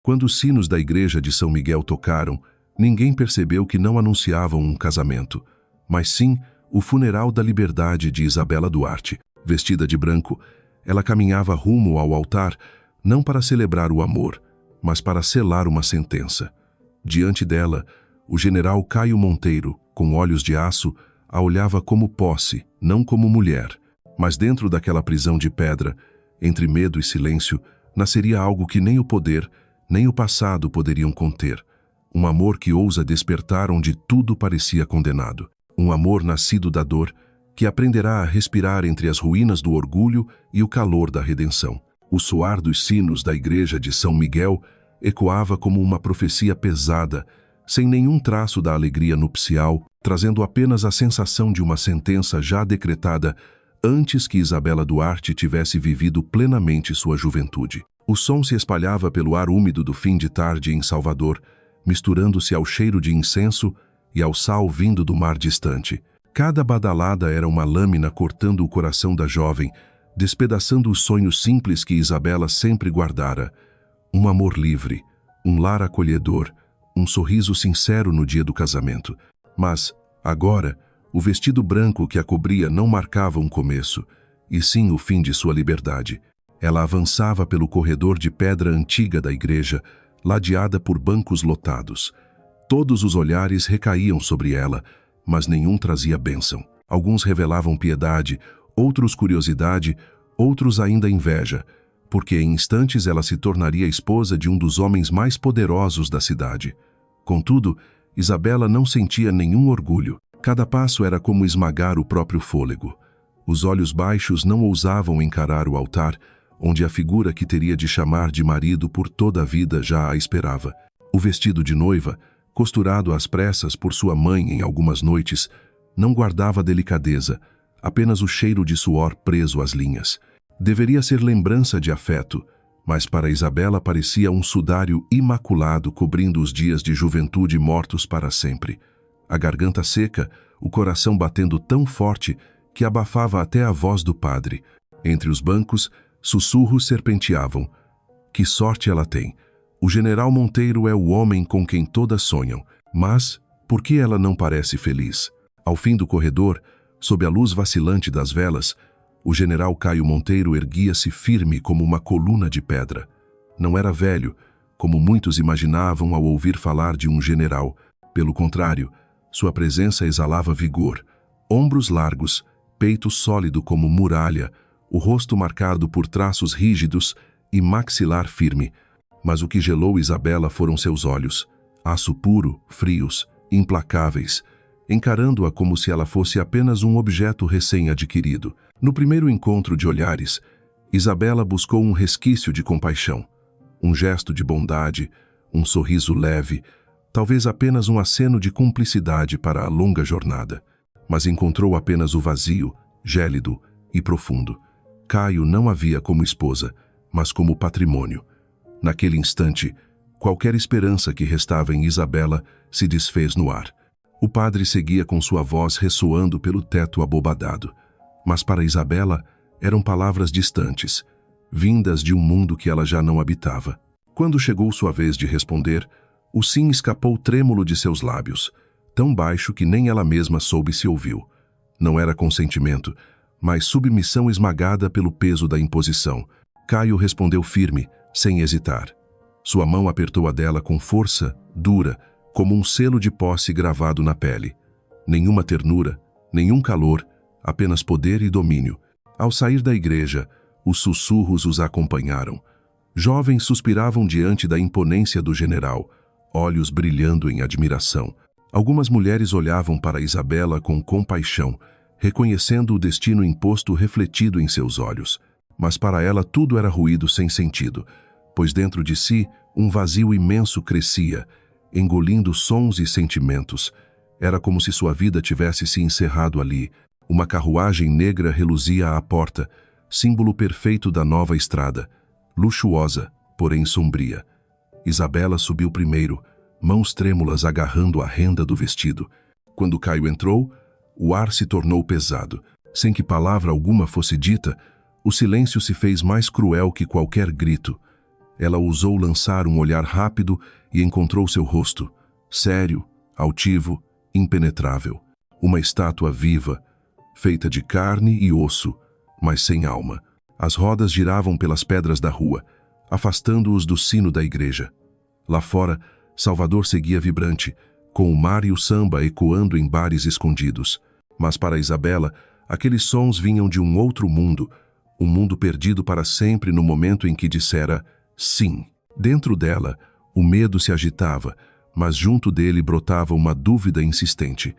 Quando os sinos da igreja de São Miguel tocaram, ninguém percebeu que não anunciavam um casamento, mas sim o funeral da liberdade de Isabela Duarte. Vestida de branco, ela caminhava rumo ao altar, não para celebrar o amor, mas para selar uma sentença. Diante dela, o general Caio Monteiro, com olhos de aço, a olhava como posse, não como mulher. Mas dentro daquela prisão de pedra, entre medo e silêncio, nasceria algo que nem o poder, nem o passado poderiam conter. Um amor que ousa despertar onde tudo parecia condenado. Um amor nascido da dor, que aprenderá a respirar entre as ruínas do orgulho e o calor da redenção. O soar dos sinos da igreja de São Miguel ecoava como uma profecia pesada, sem nenhum traço da alegria nupcial, trazendo apenas a sensação de uma sentença já decretada antes que Isabela Duarte tivesse vivido plenamente sua juventude. O som se espalhava pelo ar úmido do fim de tarde em Salvador, misturando-se ao cheiro de incenso e ao sal vindo do mar distante. Cada badalada era uma lâmina cortando o coração da jovem, despedaçando os sonhos simples que Isabela sempre guardara. Um amor livre, um lar acolhedor, um sorriso sincero no dia do casamento. Mas, agora, o vestido branco que a cobria não marcava um começo, e sim o fim de sua liberdade. Ela avançava pelo corredor de pedra antiga da igreja, ladeada por bancos lotados. Todos os olhares recaíam sobre ela, mas nenhum trazia bênção. Alguns revelavam piedade, outros curiosidade, outros ainda inveja, porque em instantes ela se tornaria esposa de um dos homens mais poderosos da cidade. Contudo, Isabela não sentia nenhum orgulho. Cada passo era como esmagar o próprio fôlego. Os olhos baixos não ousavam encarar o altar, onde a figura que teria de chamar de marido por toda a vida já a esperava. O vestido de noiva, costurado às pressas por sua mãe em algumas noites, não guardava delicadeza, apenas o cheiro de suor preso às linhas. Deveria ser lembrança de afeto, mas para Isabela parecia um sudário imaculado cobrindo os dias de juventude mortos para sempre. A garganta seca, o coração batendo tão forte que abafava até a voz do padre. Entre os bancos, sussurros serpenteavam. Que sorte ela tem! O general Monteiro é o homem com quem todas sonham. Mas, por que ela não parece feliz? Ao fim do corredor, sob a luz vacilante das velas, o general Caio Monteiro erguia-se firme como uma coluna de pedra. Não era velho, como muitos imaginavam ao ouvir falar de um general. Pelo contrário, sua presença exalava vigor. Ombros largos, peito sólido como muralha, o rosto marcado por traços rígidos e maxilar firme. Mas o que gelou Isabela foram seus olhos, aço puro, frios, implacáveis, encarando-a como se ela fosse apenas um objeto recém-adquirido. No primeiro encontro de olhares, Isabela buscou um resquício de compaixão, um gesto de bondade, um sorriso leve, talvez apenas um aceno de cumplicidade para a longa jornada. Mas encontrou apenas o vazio, gélido e profundo. Caio não a via como esposa, mas como patrimônio. Naquele instante, qualquer esperança que restava em Isabela se desfez no ar. O padre seguia com sua voz ressoando pelo teto abobadado. Mas para Isabela eram palavras distantes, vindas de um mundo que ela já não habitava. Quando chegou sua vez de responder, o sim escapou trêmulo de seus lábios, tão baixo que nem ela mesma soube se ouviu. Não era consentimento, mas submissão esmagada pelo peso da imposição. Caio respondeu firme, sem hesitar. Sua mão apertou a dela com força, dura, como um selo de posse gravado na pele. Nenhuma ternura, nenhum calor, apenas poder e domínio. Ao sair da igreja, os sussurros os acompanharam. Jovens suspiravam diante da imponência do general, olhos brilhando em admiração. Algumas mulheres olhavam para Isabela com compaixão, reconhecendo o destino imposto refletido em seus olhos. Mas para ela tudo era ruído sem sentido, pois dentro de si um vazio imenso crescia, engolindo sons e sentimentos. Era como se sua vida tivesse se encerrado ali. Uma carruagem negra reluzia à porta, símbolo perfeito da nova estrada, luxuosa, porém sombria. Isabela subiu primeiro, mãos trêmulas agarrando a renda do vestido. Quando Caio entrou, o ar se tornou pesado. Sem que palavra alguma fosse dita, o silêncio se fez mais cruel que qualquer grito. Ela ousou lançar um olhar rápido e encontrou seu rosto, sério, altivo, impenetrável. Uma estátua viva, feita de carne e osso, mas sem alma. As rodas giravam pelas pedras da rua, afastando-os do sino da igreja. Lá fora, Salvador seguia vibrante, com o mar e o samba ecoando em bares escondidos. Mas para Isabela, aqueles sons vinham de um outro mundo, um mundo perdido para sempre no momento em que dissera sim. Dentro dela, o medo se agitava, mas junto dele brotava uma dúvida insistente.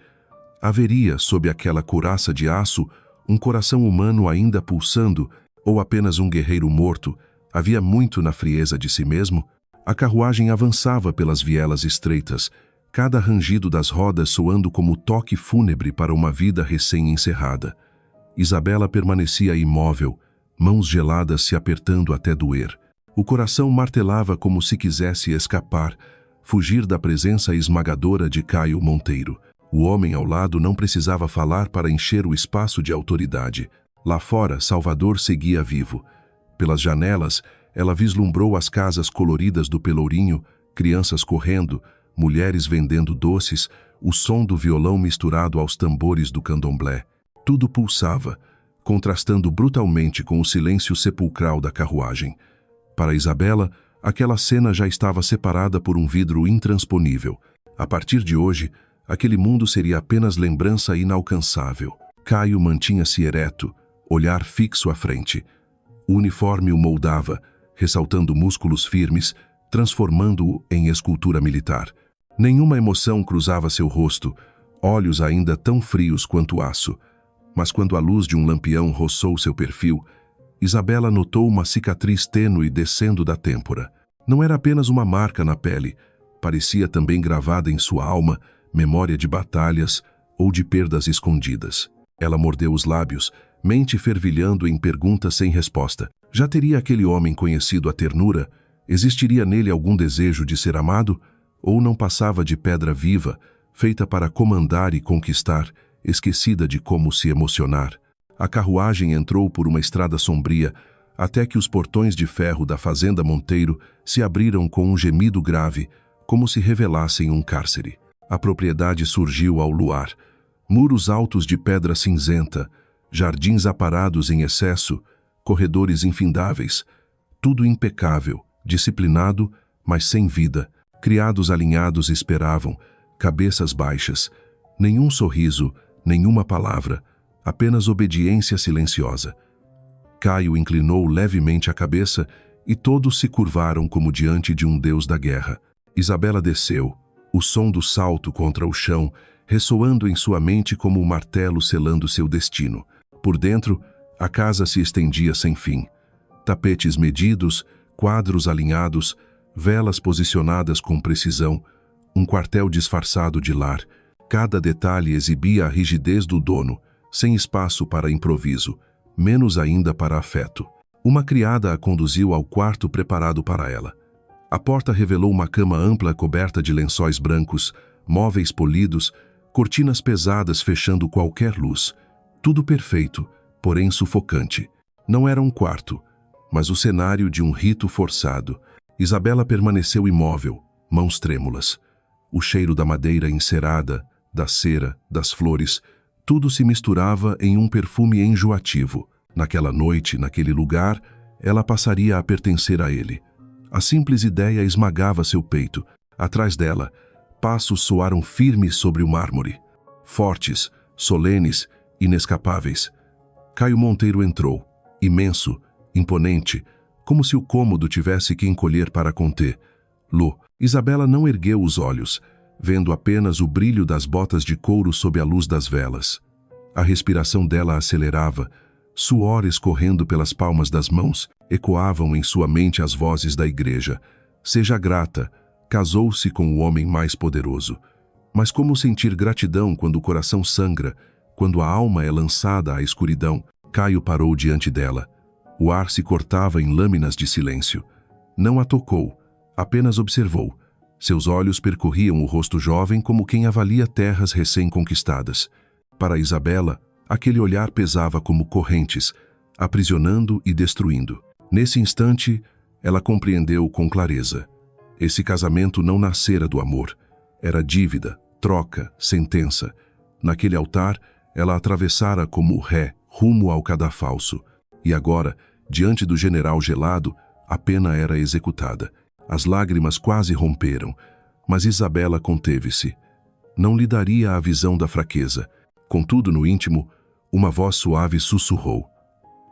Haveria, sob aquela couraça de aço, um coração humano ainda pulsando, ou apenas um guerreiro morto? Havia muito na frieza de si mesmo. A carruagem avançava pelas vielas estreitas, cada rangido das rodas soando como toque fúnebre para uma vida recém-encerrada. Isabela permanecia imóvel, mãos geladas se apertando até doer. O coração martelava como se quisesse escapar, fugir da presença esmagadora de Caio Monteiro. O homem ao lado não precisava falar para encher o espaço de autoridade. Lá fora, Salvador seguia vivo. Pelas janelas, ela vislumbrou as casas coloridas do Pelourinho, crianças correndo, mulheres vendendo doces, o som do violão misturado aos tambores do candomblé. Tudo pulsava, contrastando brutalmente com o silêncio sepulcral da carruagem. Para Isabela, aquela cena já estava separada por um vidro intransponível. A partir de hoje, aquele mundo seria apenas lembrança inalcançável. Caio mantinha-se ereto, olhar fixo à frente. O uniforme o moldava, ressaltando músculos firmes, transformando-o em escultura militar. Nenhuma emoção cruzava seu rosto, olhos ainda tão frios quanto aço. Mas quando a luz de um lampião roçou seu perfil, Isabela notou uma cicatriz tênue descendo da têmpora. Não era apenas uma marca na pele, parecia também gravada em sua alma, memória de batalhas ou de perdas escondidas. Ela mordeu os lábios, mente fervilhando em perguntas sem resposta. Já teria aquele homem conhecido a ternura? Existiria nele algum desejo de ser amado? Ou não passava de pedra viva, feita para comandar e conquistar, esquecida de como se emocionar? A carruagem entrou por uma estrada sombria, até que os portões de ferro da fazenda Monteiro se abriram com um gemido grave, como se revelassem um cárcere. A propriedade surgiu ao luar. Muros altos de pedra cinzenta, jardins aparados em excesso, corredores infindáveis, tudo impecável, disciplinado, mas sem vida. Criados alinhados esperavam, cabeças baixas, nenhum sorriso, nenhuma palavra, apenas obediência silenciosa. Caio inclinou levemente a cabeça e todos se curvaram como diante de um deus da guerra. Isabela desceu, o som do salto contra o chão, ressoando em sua mente como um martelo selando seu destino. Por dentro, a casa se estendia sem fim. Tapetes medidos, quadros alinhados, velas posicionadas com precisão, um quartel disfarçado de lar. Cada detalhe exibia a rigidez do dono, sem espaço para improviso, menos ainda para afeto. Uma criada a conduziu ao quarto preparado para ela. A porta revelou uma cama ampla coberta de lençóis brancos, móveis polidos, cortinas pesadas fechando qualquer luz. Tudo perfeito, porém sufocante. Não era um quarto, mas o cenário de um rito forçado. Isabela permaneceu imóvel, mãos trêmulas. O cheiro da madeira encerada, da cera, das flores, tudo se misturava em um perfume enjoativo. Naquela noite, naquele lugar, ela passaria a pertencer a ele. A simples ideia esmagava seu peito. Atrás dela, passos soaram firmes sobre o mármore. Fortes, solenes, inescapáveis. Caio Monteiro entrou, imenso, imponente, como se o cômodo tivesse que encolher para conter. Isabela não ergueu os olhos, vendo apenas o brilho das botas de couro sob a luz das velas. A respiração dela acelerava, suor escorrendo pelas palmas das mãos, ecoavam em sua mente as vozes da igreja. Seja grata, casou-se com o homem mais poderoso. Mas como sentir gratidão quando o coração sangra, quando a alma é lançada à escuridão? Caio parou diante dela. O ar se cortava em lâminas de silêncio. Não a tocou, apenas observou. Seus olhos percorriam o rosto jovem como quem avalia terras recém-conquistadas. Para Isabela, aquele olhar pesava como correntes, aprisionando e destruindo. Nesse instante, Ela compreendeu com clareza. Esse casamento não nascera do amor. Era dívida, troca, sentença. Naquele altar, ela atravessara como ré, rumo ao cadafalso. E agora, diante do general gelado, a pena era executada. As lágrimas quase romperam, mas Isabela conteve-se. Não lhe daria a visão da fraqueza. Contudo, no íntimo, uma voz suave sussurrou.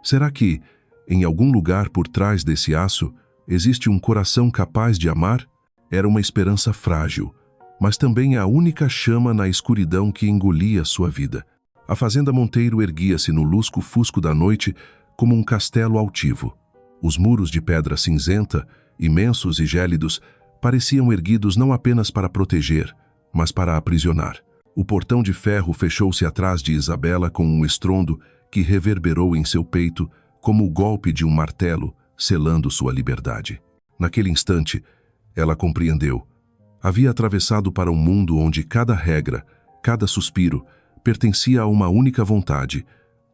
Será que, em algum lugar por trás desse aço, existe um coração capaz de amar? Era uma esperança frágil, mas também a única chama na escuridão que engolia sua vida. A fazenda Monteiro erguia-se no lusco-fusco da noite como um castelo altivo. Os muros de pedra cinzenta, imensos e gélidos, pareciam erguidos não apenas para proteger, mas para aprisionar. O portão de ferro fechou-se atrás de Isabela com um estrondo que reverberou em seu peito como o golpe de um martelo, selando sua liberdade. Naquele instante, ela compreendeu. Havia atravessado para um mundo onde cada regra, cada suspiro, pertencia a uma única vontade,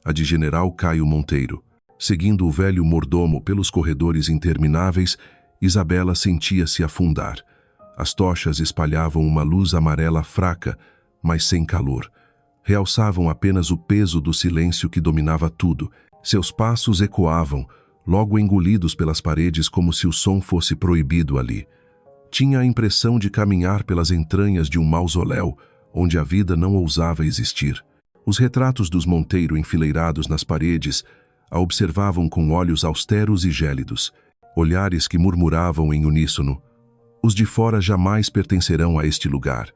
a de General Caio Monteiro. Seguindo o velho mordomo pelos corredores intermináveis, Isabela sentia-se afundar. As tochas espalhavam uma luz amarela fraca, mas sem calor. Realçavam apenas o peso do silêncio que dominava tudo. Seus passos ecoavam, logo engolidos pelas paredes como se o som fosse proibido ali. Tinha a impressão de caminhar pelas entranhas de um mausoléu, onde a vida não ousava existir. Os retratos dos Monteiro enfileirados nas paredes a observavam com olhos austeros e gélidos, olhares que murmuravam em uníssono. Os de fora jamais pertencerão a este lugar.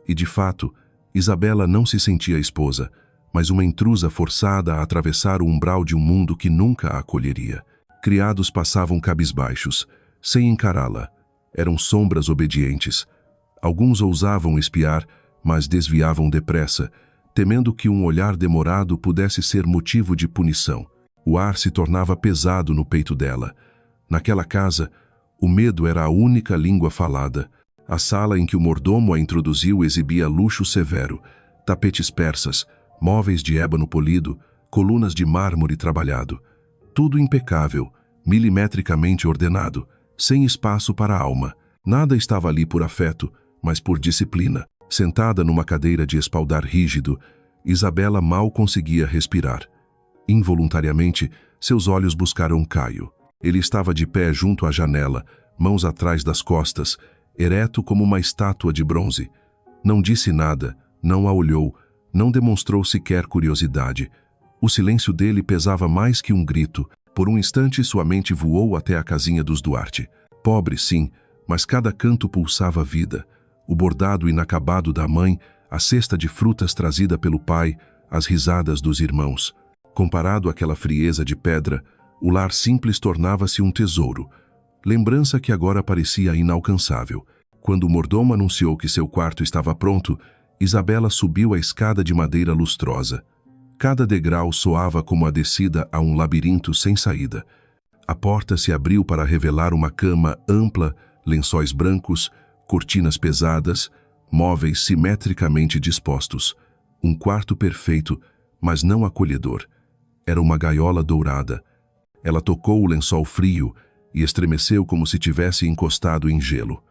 E, de fato, Isabela não se sentia esposa, mas uma intrusa forçada a atravessar o umbral de um mundo que nunca a acolheria. Criados passavam cabisbaixos, sem encará-la. Eram sombras obedientes. Alguns ousavam espiar, mas desviavam depressa, temendo que um olhar demorado pudesse ser motivo de punição. O ar se tornava pesado no peito dela. Naquela casa, o medo era a única língua falada. A sala em que o mordomo a introduziu exibia luxo severo, tapetes persas, móveis de ébano polido, colunas de mármore trabalhado. Tudo impecável, milimetricamente ordenado, sem espaço para a alma. Nada estava ali por afeto, mas por disciplina. Sentada numa cadeira de espaldar rígido, Isabela mal conseguia respirar. Involuntariamente, seus olhos buscaram Caio. Ele estava de pé junto à janela, mãos atrás das costas, ereto como uma estátua de bronze. Não disse nada, não a olhou, não demonstrou sequer curiosidade. O silêncio dele pesava mais que um grito. Por um instante sua mente voou até a casinha dos Duarte. Pobre, sim, mas cada canto pulsava vida. O bordado inacabado da mãe, a cesta de frutas trazida pelo pai, as risadas dos irmãos. Comparado àquela frieza de pedra, o lar simples tornava-se um tesouro. Lembrança que agora parecia inalcançável. Quando o mordomo anunciou que seu quarto estava pronto, Isabela subiu a escada de madeira lustrosa. Cada degrau soava como a descida a um labirinto sem saída. A porta se abriu para revelar uma cama ampla, lençóis brancos, cortinas pesadas, móveis simetricamente dispostos. Um quarto perfeito, mas não acolhedor. Era uma gaiola dourada. Ela tocou o lençol frio e estremeceu como se tivesse encostado em gelo.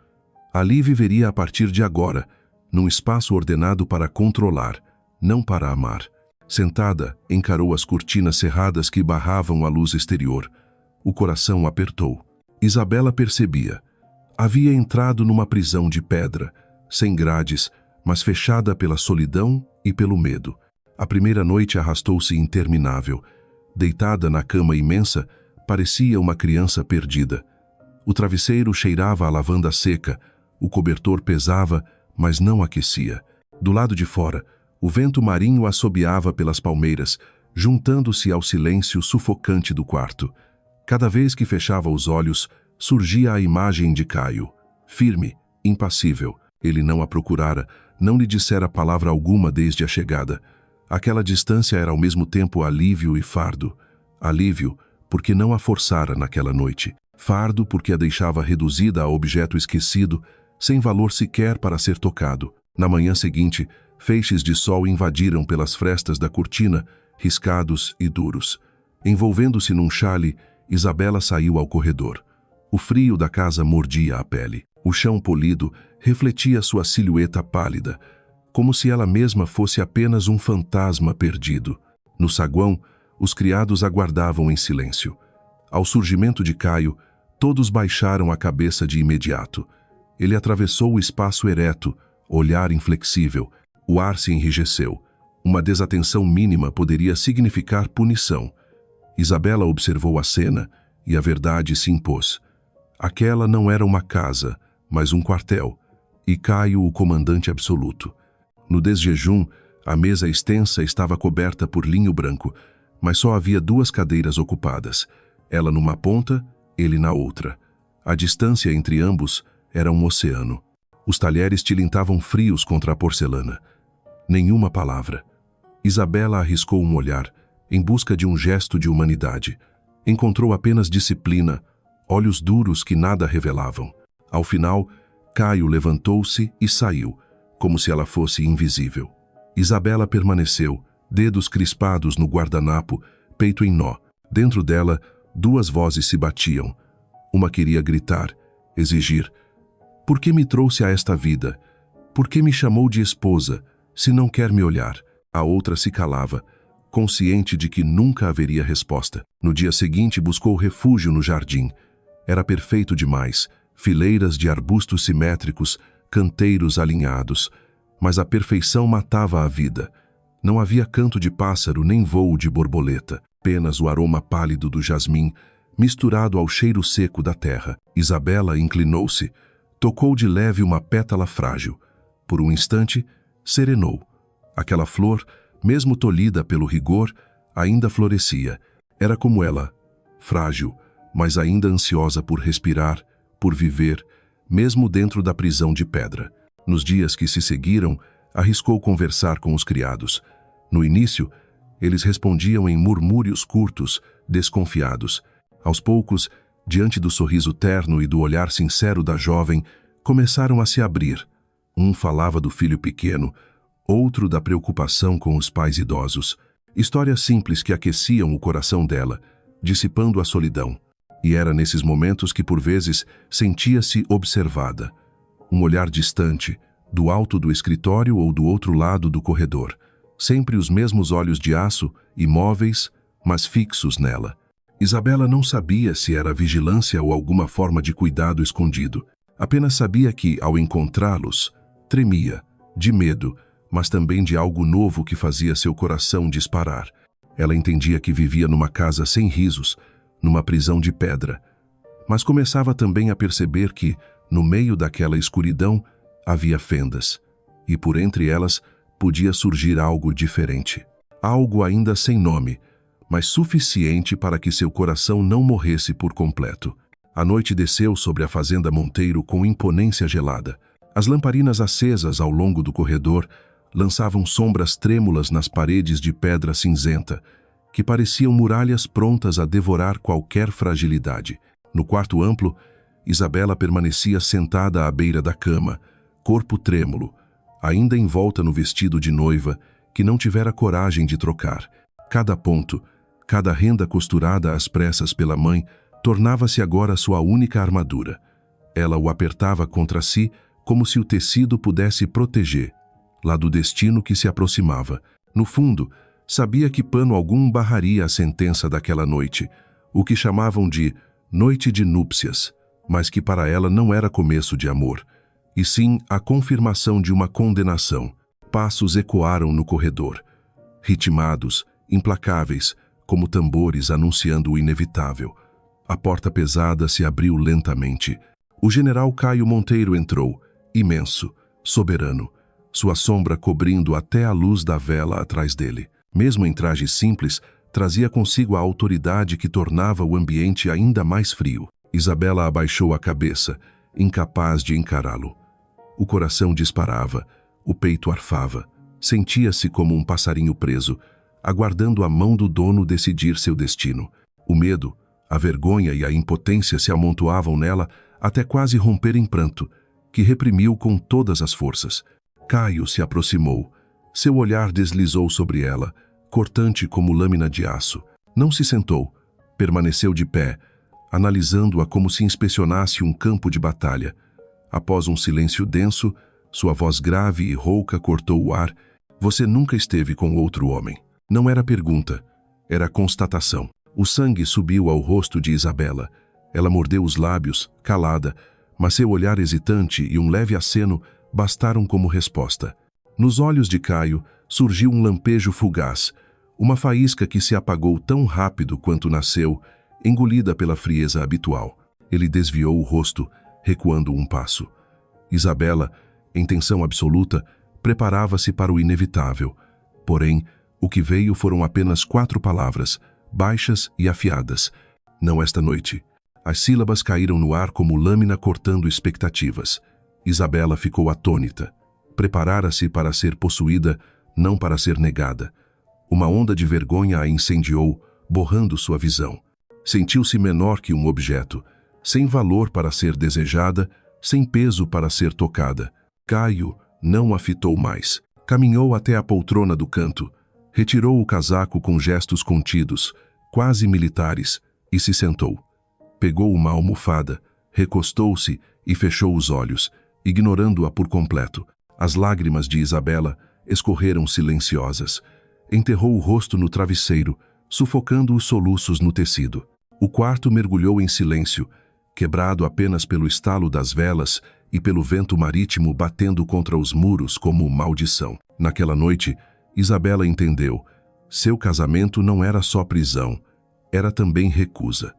Ali viveria a partir de agora, num espaço ordenado para controlar, não para amar. Sentada, encarou as cortinas cerradas que barravam a luz exterior. O coração apertou. Isabela percebia. Havia entrado numa prisão de pedra, sem grades, mas fechada pela solidão e pelo medo. A primeira noite arrastou-se interminável. Deitada na cama imensa, parecia uma criança perdida. O travesseiro cheirava a lavanda seca, o cobertor pesava, mas não aquecia. Do lado de fora, o vento marinho assobiava pelas palmeiras, juntando-se ao silêncio sufocante do quarto. Cada vez que fechava os olhos, surgia a imagem de Caio, firme, impassível. Ele não a procurara, não lhe dissera palavra alguma desde a chegada. Aquela distância era ao mesmo tempo alívio e fardo. Alívio, porque não a forçara naquela noite. Fardo, porque a deixava reduzida a objeto esquecido, sem valor sequer para ser tocado. Na manhã seguinte, feixes de sol invadiram pelas frestas da cortina, riscados e duros. Envolvendo-se num xale, Isabela saiu ao corredor. O frio da casa mordia a pele. O chão polido refletia sua silhueta pálida, como se ela mesma fosse apenas um fantasma perdido. No saguão, os criados aguardavam em silêncio. Ao surgimento de Caio, todos baixaram a cabeça de imediato. Ele atravessou o espaço ereto, olhar inflexível. O ar se enrijeceu. Uma desatenção mínima poderia significar punição. Isabela observou a cena e a verdade se impôs. Aquela não era uma casa, mas um quartel, e Caio o comandante absoluto. No desjejum, a mesa extensa estava coberta por linho branco, mas só havia 2 cadeiras ocupadas, ela numa ponta, ele na outra. A distância entre ambos era um oceano. Os talheres tilintavam frios contra a porcelana. Nenhuma palavra. Isabela arriscou um olhar, em busca de um gesto de humanidade. Encontrou apenas disciplina, olhos duros que nada revelavam. Ao final, Caio levantou-se e saiu, como se ela fosse invisível. Isabela permaneceu, dedos crispados no guardanapo, peito em nó. Dentro dela, 2 vozes se batiam. Uma queria gritar, exigir. Por que me trouxe a esta vida? Por que me chamou de esposa, se não quer me olhar? A outra se calava, consciente de que nunca haveria resposta. No dia seguinte, buscou refúgio no jardim. Era perfeito demais, fileiras de arbustos simétricos, canteiros alinhados. Mas a perfeição matava a vida. Não havia canto de pássaro nem voo de borboleta, apenas o aroma pálido do jasmim, misturado ao cheiro seco da terra. Isabela inclinou-se, tocou de leve uma pétala frágil. Por um instante, serenou. Aquela flor, mesmo tolhida pelo rigor, ainda florescia. Era como ela, frágil, mas ainda ansiosa por respirar, por viver, mesmo dentro da prisão de pedra. Nos dias que se seguiram, arriscou conversar com os criados. No início, eles respondiam em murmúrios curtos, desconfiados. Aos poucos, diante do sorriso terno e do olhar sincero da jovem, começaram a se abrir. Um falava do filho pequeno, outro da preocupação com os pais idosos. Histórias simples que aqueciam o coração dela, dissipando a solidão. E era nesses momentos que, por vezes, sentia-se observada. Um olhar distante, do alto do escritório ou do outro lado do corredor. Sempre os mesmos olhos de aço, imóveis, mas fixos nela. Isabela não sabia se era vigilância ou alguma forma de cuidado escondido. Apenas sabia que, ao encontrá-los, tremia, de medo, mas também de algo novo que fazia seu coração disparar. Ela entendia que vivia numa casa sem risos, numa prisão de pedra. Mas começava também a perceber que, no meio daquela escuridão, havia fendas, e por entre elas podia surgir algo diferente. Algo ainda sem nome, mas suficiente para que seu coração não morresse por completo. A noite desceu sobre a fazenda Monteiro com imponência gelada. As lamparinas acesas ao longo do corredor lançavam sombras trêmulas nas paredes de pedra cinzenta, que pareciam muralhas prontas a devorar qualquer fragilidade. No quarto amplo, Isabela permanecia sentada à beira da cama, corpo trêmulo, ainda envolta no vestido de noiva que não tivera coragem de trocar. Cada ponto, cada renda costurada às pressas pela mãe, tornava-se agora sua única armadura. Ela o apertava contra si como se o tecido pudesse proteger, lá do destino que se aproximava. No fundo, sabia que pano algum barraria a sentença daquela noite, o que chamavam de noite de núpcias, mas que para ela não era começo de amor, e sim a confirmação de uma condenação. Passos ecoaram no corredor, ritmados, implacáveis, como tambores anunciando o inevitável. A porta pesada se abriu lentamente. O general Caio Monteiro entrou, imenso, soberano, sua sombra cobrindo até a luz da vela atrás dele. Mesmo em traje simples, trazia consigo a autoridade que tornava o ambiente ainda mais frio. Isabela abaixou a cabeça, incapaz de encará-lo. O coração disparava, o peito arfava. Sentia-se como um passarinho preso, aguardando a mão do dono decidir seu destino. O medo, a vergonha e a impotência se amontoavam nela até quase romper em pranto, que reprimiu com todas as forças. Caio se aproximou. Seu olhar deslizou sobre ela, cortante como lâmina de aço. Não se sentou, permaneceu de pé, analisando-a como se inspecionasse um campo de batalha. Após um silêncio denso, sua voz grave e rouca cortou o ar. Você nunca esteve com outro homem. Não era pergunta, era constatação. O sangue subiu ao rosto de Isabela. Ela mordeu os lábios, calada, mas seu olhar hesitante e um leve aceno bastaram como resposta. Nos olhos de Caio surgiu um lampejo fugaz, uma faísca que se apagou tão rápido quanto nasceu, engolida pela frieza habitual. Ele desviou o rosto, recuando um passo. Isabela, em tensão absoluta, preparava-se para o inevitável. Porém, o que veio foram apenas 4 palavras, baixas e afiadas. Não esta noite. As sílabas caíram no ar como lâmina cortando expectativas. Isabela ficou atônita. Preparara-se para ser possuída, não para ser negada. Uma onda de vergonha a incendiou, borrando sua visão. Sentiu-se menor que um objeto, sem valor para ser desejada, sem peso para ser tocada. Caio não a fitou mais. Caminhou até a poltrona do canto, retirou o casaco com gestos contidos, quase militares, e se sentou. Pegou uma almofada, recostou-se e fechou os olhos, ignorando-a por completo. As lágrimas de Isabela escorreram silenciosas. Enterrou o rosto no travesseiro, sufocando os soluços no tecido. O quarto mergulhou em silêncio, quebrado apenas pelo estalo das velas e pelo vento marítimo batendo contra os muros como maldição. Naquela noite, Isabela entendeu. Seu casamento não era só prisão, era também recusa.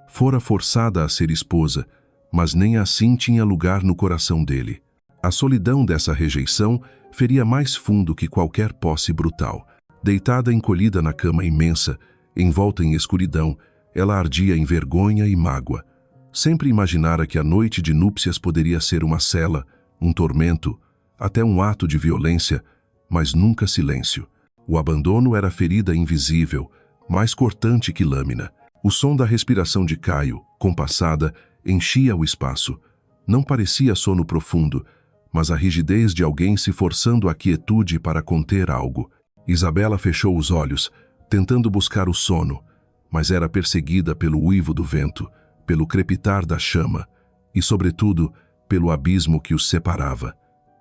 Fora forçada a ser esposa, mas nem assim tinha lugar no coração dele. A solidão dessa rejeição feria mais fundo que qualquer posse brutal. Deitada encolhida na cama imensa, envolta em escuridão, ela ardia em vergonha e mágoa. Sempre imaginara que a noite de núpcias poderia ser uma cela, um tormento, até um ato de violência, mas nunca silêncio. O abandono era ferida invisível, mais cortante que lâmina. O som da respiração de Caio, compassada, enchia o espaço. Não parecia sono profundo, mas a rigidez de alguém se forçando à quietude para conter algo. Isabela fechou os olhos, tentando buscar o sono, mas era perseguida pelo uivo do vento, pelo crepitar da chama e, sobretudo, pelo abismo que os separava.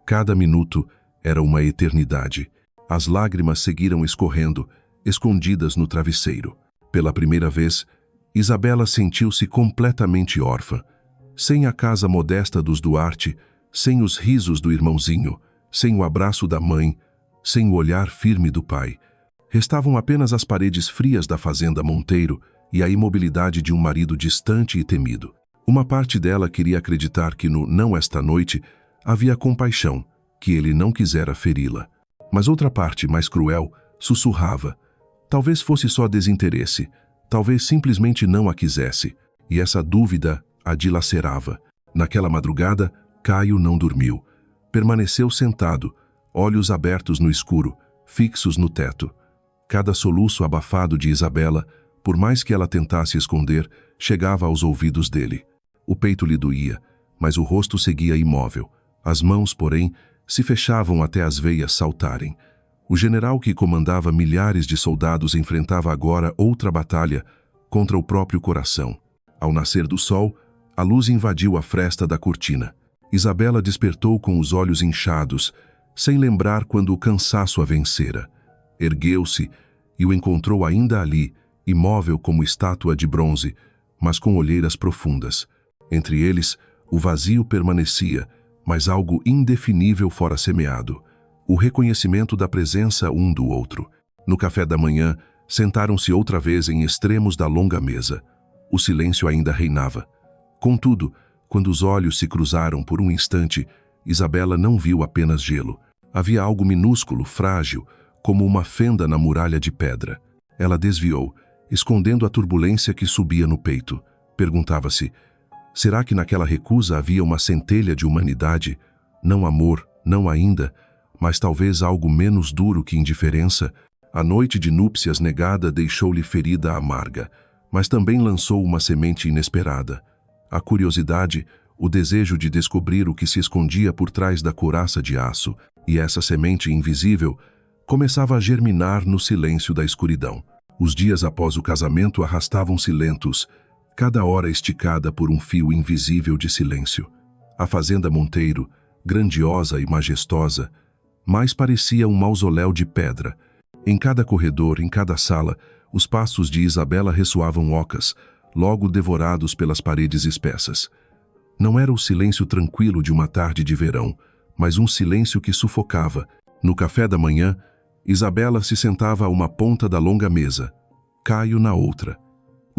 Cada minuto era uma eternidade. As lágrimas seguiram escorrendo, escondidas no travesseiro. Pela primeira vez, Isabela sentiu-se completamente órfã, sem a casa modesta dos Duarte, sem os risos do irmãozinho, sem o abraço da mãe, sem o olhar firme do pai. Restavam apenas as paredes frias da fazenda Monteiro e a imobilidade de um marido distante e temido. Uma parte dela queria acreditar que no não esta noite havia compaixão, que ele não quisera feri-la. Mas outra parte, mais cruel, sussurrava. Talvez fosse só desinteresse, talvez simplesmente não a quisesse, e essa dúvida a dilacerava. Naquela madrugada, Caio não dormiu. Permaneceu sentado, olhos abertos no escuro, fixos no teto. Cada soluço abafado de Isabela, por mais que ela tentasse esconder, chegava aos ouvidos dele. O peito lhe doía, mas o rosto seguia imóvel. As mãos, porém, se fechavam até as veias saltarem. O general que comandava milhares de soldados enfrentava agora outra batalha contra o próprio coração. Ao nascer do sol, a luz invadiu a fresta da cortina. Isabela despertou com os olhos inchados, sem lembrar quando o cansaço a vencera. Ergueu-se e o encontrou ainda ali, imóvel como estátua de bronze, mas com olheiras profundas. Entre eles, o vazio permanecia, mas algo indefinível fora semeado. O reconhecimento da presença um do outro. No café da manhã, sentaram-se outra vez em extremos da longa mesa. O silêncio ainda reinava. Contudo, quando os olhos se cruzaram por um instante, Isabela não viu apenas gelo. Havia algo minúsculo, frágil, como uma fenda na muralha de pedra. Ela desviou, escondendo a turbulência que subia no peito. Perguntava-se, será que naquela recusa havia uma centelha de humanidade? Não amor, não ainda, mas talvez algo menos duro que indiferença. A noite de núpcias negada deixou-lhe ferida amarga, mas também lançou uma semente inesperada. A curiosidade, o desejo de descobrir o que se escondia por trás da couraça de aço, e essa semente invisível começava a germinar no silêncio da escuridão. Os dias após o casamento arrastavam-se lentos. cada hora esticada por um fio invisível de silêncio. A fazenda Monteiro, grandiosa e majestosa, mais parecia um mausoléu de pedra. Em cada corredor, em cada sala, os passos de Isabela ressoavam ocas, logo devorados pelas paredes espessas. Não era o silêncio tranquilo de uma tarde de verão, mas um silêncio que sufocava. No café da manhã, Isabela se sentava a uma ponta da longa mesa, Caio na outra.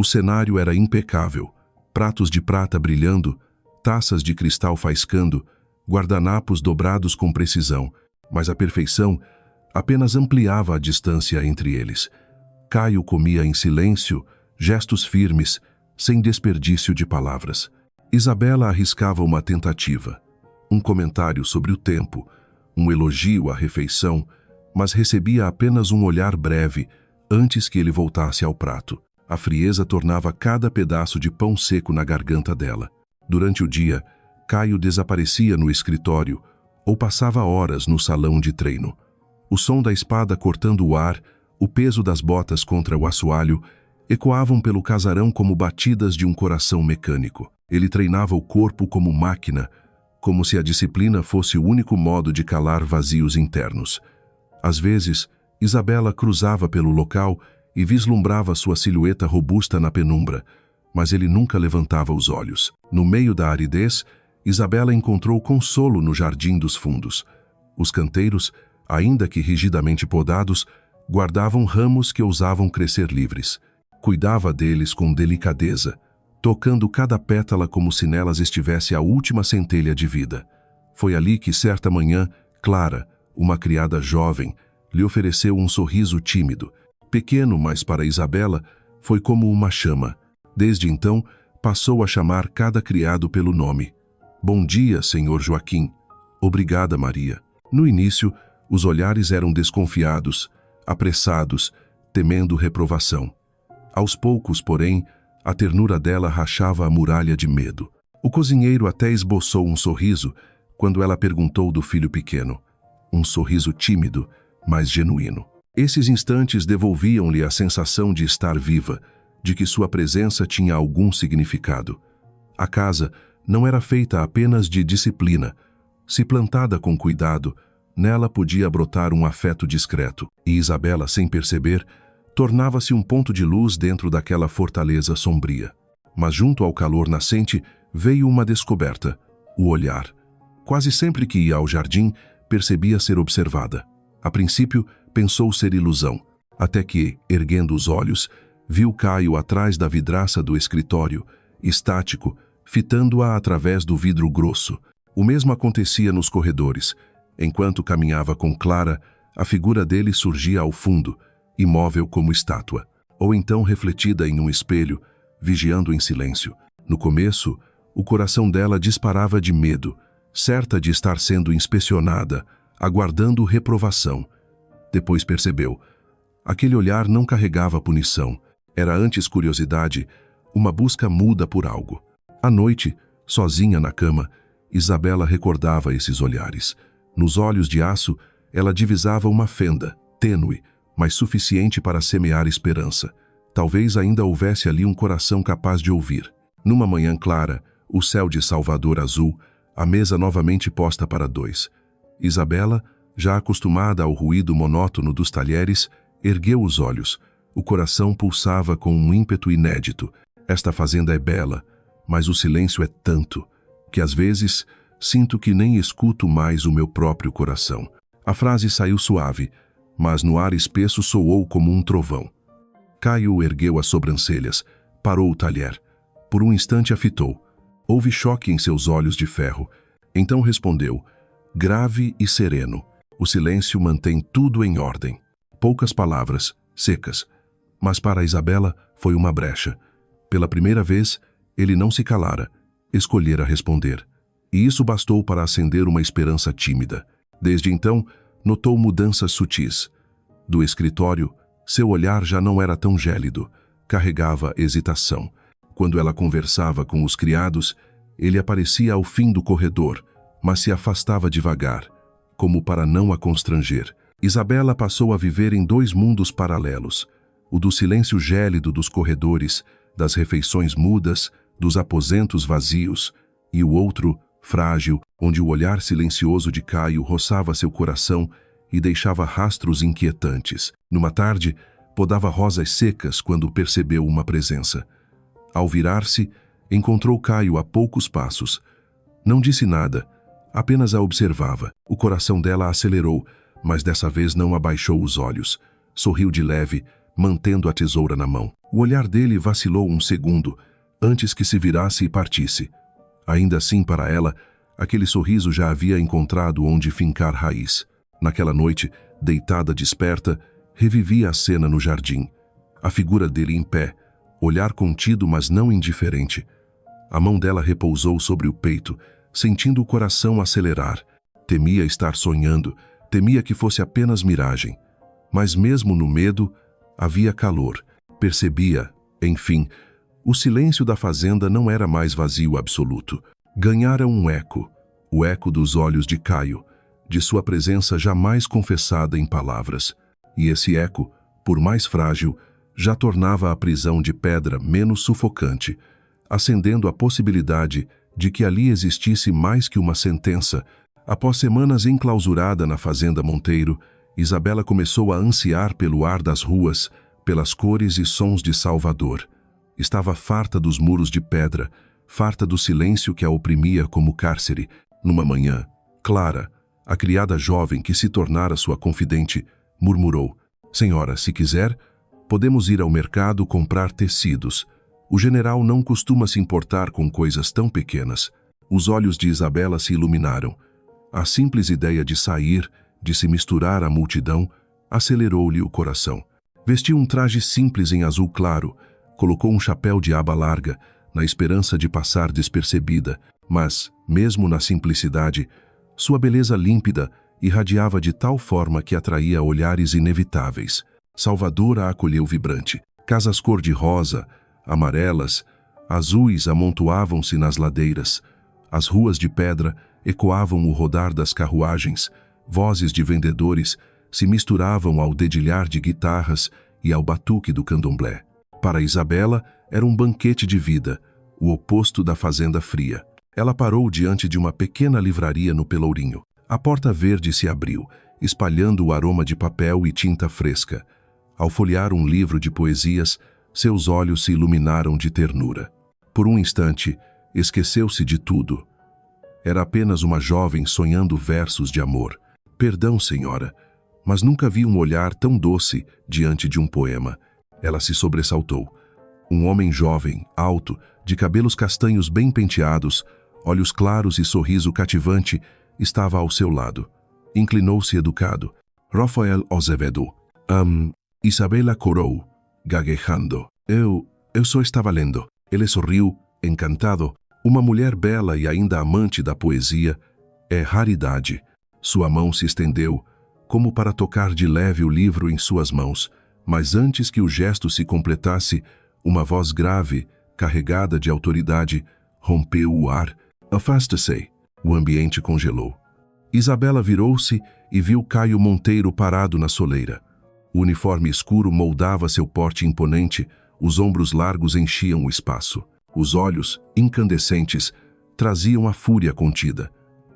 O cenário era impecável, pratos de prata brilhando, taças de cristal faiscando, guardanapos dobrados com precisão, mas a perfeição apenas ampliava a distância entre eles. Caio comia em silêncio, gestos firmes, sem desperdício de palavras. Isabela arriscava uma tentativa, um comentário sobre o tempo, um elogio à refeição, mas recebia apenas um olhar breve antes que ele voltasse ao prato. A frieza tornava cada pedaço de pão seco na garganta dela. Durante o dia, Caio desaparecia no escritório ou passava horas no salão de treino. O som da espada cortando o ar, o peso das botas contra o assoalho, ecoavam pelo casarão como batidas de um coração mecânico. Ele treinava o corpo como máquina, como se a disciplina fosse o único modo de calar vazios internos. Às vezes, Isabela cruzava pelo local e vislumbrava sua silhueta robusta na penumbra, mas ele nunca levantava os olhos. No meio da aridez, Isabela encontrou consolo no jardim dos fundos. Os canteiros, ainda que rigidamente podados, guardavam ramos que ousavam crescer livres. Cuidava deles com delicadeza, tocando cada pétala como se nelas estivesse a última centelha de vida. Foi ali que, certa manhã, Clara, uma criada jovem, lhe ofereceu um sorriso tímido. Pequeno, mas para Isabela, foi como uma chama. Desde então, passou a chamar cada criado pelo nome. Bom dia, senhor Joaquim. Obrigada, Maria. No início, os olhares eram desconfiados, apressados, temendo reprovação. Aos poucos, porém, a ternura dela rachava a muralha de medo. O cozinheiro até esboçou um sorriso quando ela perguntou do filho pequeno. Um sorriso tímido, mas genuíno. Esses instantes devolviam-lhe a sensação de estar viva, de que sua presença tinha algum significado. A casa não era feita apenas de disciplina. Se plantada com cuidado, nela podia brotar um afeto discreto, e Isabela, sem perceber, tornava-se um ponto de luz dentro daquela fortaleza sombria. Mas junto ao calor nascente veio uma descoberta, o olhar. Quase sempre que ia ao jardim, percebia ser observada. A princípio, pensou ser ilusão, até que, erguendo os olhos, viu Caio atrás da vidraça do escritório, estático, fitando-a através do vidro grosso. O mesmo acontecia nos corredores. Enquanto caminhava com Clara, a figura dele surgia ao fundo, imóvel como estátua, ou então refletida em um espelho, vigiando em silêncio. No começo, o coração dela disparava de medo, certa de estar sendo inspecionada, aguardando reprovação. Depois percebeu. Aquele olhar não carregava punição. Era antes curiosidade, uma busca muda por algo. À noite, sozinha na cama, Isabela recordava esses olhares. Nos olhos de aço, ela divisava uma fenda, tênue, mas suficiente para semear esperança. Talvez ainda houvesse ali um coração capaz de ouvir. Numa manhã clara, o céu de Salvador azul, a mesa novamente posta para dois. Isabela, já acostumada ao ruído monótono dos talheres, ergueu os olhos. O coração pulsava com um ímpeto inédito. Esta fazenda é bela, mas o silêncio é tanto, que às vezes sinto que nem escuto mais o meu próprio coração. A frase saiu suave, mas no ar espesso soou como um trovão. Caio ergueu as sobrancelhas, parou o talher. Por um instante a fitou. Houve choque em seus olhos de ferro. Então respondeu, grave e sereno. O silêncio mantém tudo em ordem. Poucas palavras, secas. Mas para Isabela foi uma brecha. Pela primeira vez, ele não se calara, escolhera responder. E isso bastou para acender uma esperança tímida. Desde então, notou mudanças sutis. Do escritório, seu olhar já não era tão gélido, carregava hesitação. Quando ela conversava com os criados, ele aparecia ao fim do corredor, mas se afastava devagar, como para não a constranger. Isabela passou a viver em dois mundos paralelos, o do silêncio gélido dos corredores, das refeições mudas, dos aposentos vazios, e o outro, frágil, onde o olhar silencioso de Caio roçava seu coração e deixava rastros inquietantes. Numa tarde, podava rosas secas quando percebeu uma presença. Ao virar-se, encontrou Caio a poucos passos. Não disse nada, apenas a observava. O coração dela acelerou, mas dessa vez não abaixou os olhos. Sorriu de leve, mantendo a tesoura na mão. O olhar dele vacilou um segundo, antes que se virasse e partisse. Ainda assim, para ela, aquele sorriso já havia encontrado onde fincar raiz. Naquela noite, deitada desperta, revivia a cena no jardim. A figura dele em pé, olhar contido mas não indiferente. A mão dela repousou sobre o peito, sentindo o coração acelerar. Temia estar sonhando, temia que fosse apenas miragem. Mas mesmo no medo, havia calor. Percebia, enfim, o silêncio da fazenda não era mais vazio absoluto. Ganhara um eco, o eco dos olhos de Caio, de sua presença jamais confessada em palavras. E esse eco, por mais frágil, já tornava a prisão de pedra menos sufocante, acendendo a possibilidade de que ali existisse mais que uma sentença. Após semanas enclausurada na fazenda Monteiro, Isabela começou a ansiar pelo ar das ruas, pelas cores e sons de Salvador. Estava farta dos muros de pedra, farta do silêncio que a oprimia como cárcere. Numa manhã, Clara, a criada jovem que se tornara sua confidente, murmurou: "Senhora, se quiser, podemos ir ao mercado comprar tecidos. O general não costuma se importar com coisas tão pequenas." Os olhos de Isabela se iluminaram. A simples ideia de sair, de se misturar à multidão, acelerou-lhe o coração. Vestiu um traje simples em azul claro, colocou um chapéu de aba larga, na esperança de passar despercebida, mas, mesmo na simplicidade, sua beleza límpida irradiava de tal forma que atraía olhares inevitáveis. Salvador a acolheu vibrante. Casas cor-de-rosa, amarelas, azuis amontoavam-se nas ladeiras. As ruas de pedra ecoavam o rodar das carruagens. Vozes de vendedores se misturavam ao dedilhar de guitarras e ao batuque do candomblé. Para Isabela, era um banquete de vida, o oposto da fazenda fria. Ela parou diante de uma pequena livraria no Pelourinho. A porta verde se abriu, espalhando o aroma de papel e tinta fresca. Ao folhear um livro de poesias, seus olhos se iluminaram de ternura. Por um instante, esqueceu-se de tudo. Era apenas uma jovem sonhando versos de amor. "Perdão, senhora, mas nunca vi um olhar tão doce diante de um poema." Ela se sobressaltou. Um homem jovem, alto, de cabelos castanhos bem penteados, olhos claros e sorriso cativante, estava ao seu lado. Inclinou-se educado. "Rafael Azevedo." Isabela corou, gaguejando. Eu só estava lendo." Ele sorriu, encantado. Uma mulher bela e ainda amante da poesia é raridade. Sua mão se estendeu, como para tocar de leve o livro em suas mãos, mas antes que o gesto se completasse, uma voz grave, carregada de autoridade, rompeu o ar. "Afasta-se." O ambiente congelou. Isabela virou-se e viu Caio Monteiro parado na soleira. O uniforme escuro moldava seu porte imponente, os ombros largos enchiam o espaço. Os olhos, incandescentes, traziam a fúria contida.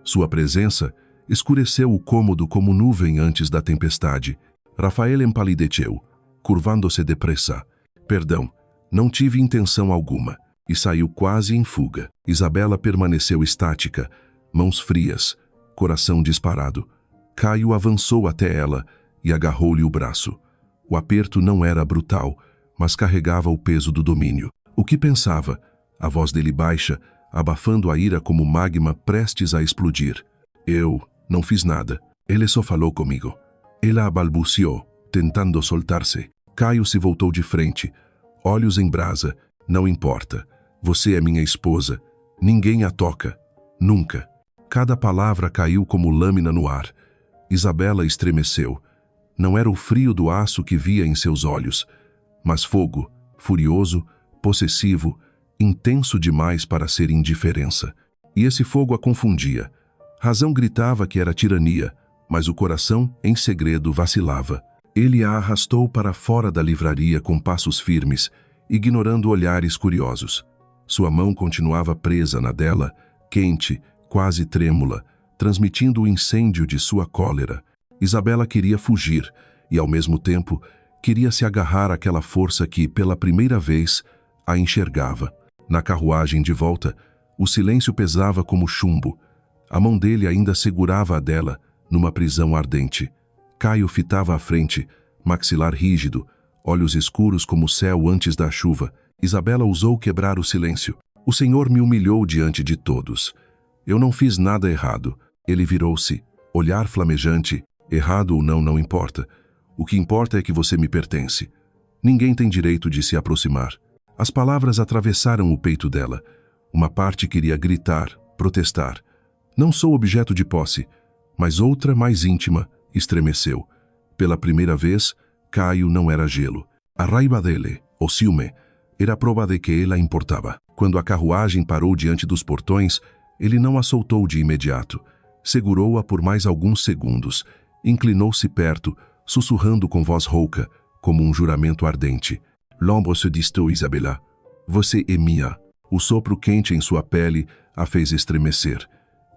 Sua presença escureceu o cômodo como nuvem antes da tempestade. Rafael empalideceu, curvando-se depressa. "Perdão, não tive intenção alguma." E saiu quase em fuga. Isabela permaneceu estática, mãos frias, coração disparado. Caio avançou até ela e agarrou-lhe o braço. O aperto não era brutal, mas carregava o peso do domínio. "O que pensava?" A voz dele baixa, abafando a ira como magma prestes a explodir. "Eu não fiz nada. Ele só falou comigo." Ela balbuciou, tentando soltar-se. Caio se voltou de frente, olhos em brasa. "Não importa. Você é minha esposa. Ninguém a toca. Nunca." Cada palavra caiu como lâmina no ar. Isabela estremeceu. Não era o frio do aço que via em seus olhos, mas fogo, furioso, possessivo, intenso demais para ser indiferença. E esse fogo a confundia. Razão gritava que era tirania, mas o coração, em segredo, vacilava. Ele a arrastou para fora da livraria com passos firmes ignorando olhares curiosos. Sua mão continuava presa na dela, quente, quase trêmula, transmitindo o incêndio de sua cólera. Isabela queria fugir e, ao mesmo tempo, queria se agarrar àquela força que, pela primeira vez, a enxergava. Na carruagem de volta, o silêncio pesava como chumbo. A mão dele ainda segurava a dela, numa prisão ardente. Caio fitava à frente, maxilar rígido, olhos escuros como o céu antes da chuva. Isabela ousou quebrar o silêncio. O Senhor me humilhou diante de todos. Eu não fiz nada errado. Ele virou-se, olhar flamejante. Errado ou não importa. O que importa é que você me pertence. Ninguém tem direito de se aproximar. As palavras atravessaram o peito dela. Uma parte queria gritar, protestar. Não sou objeto de posse. Mas outra, mais íntima, estremeceu. Pela primeira vez, Caio não era gelo. A raiva dele, o ciúme, era a prova de que ela importava. Quando a carruagem parou diante dos portões, ele não a soltou de imediato. Segurou-a por mais alguns segundos. Inclinou-se perto, sussurrando com voz rouca, como um juramento ardente. L'ombre se distou, Isabela. Você é minha. O sopro quente em sua pele a fez estremecer.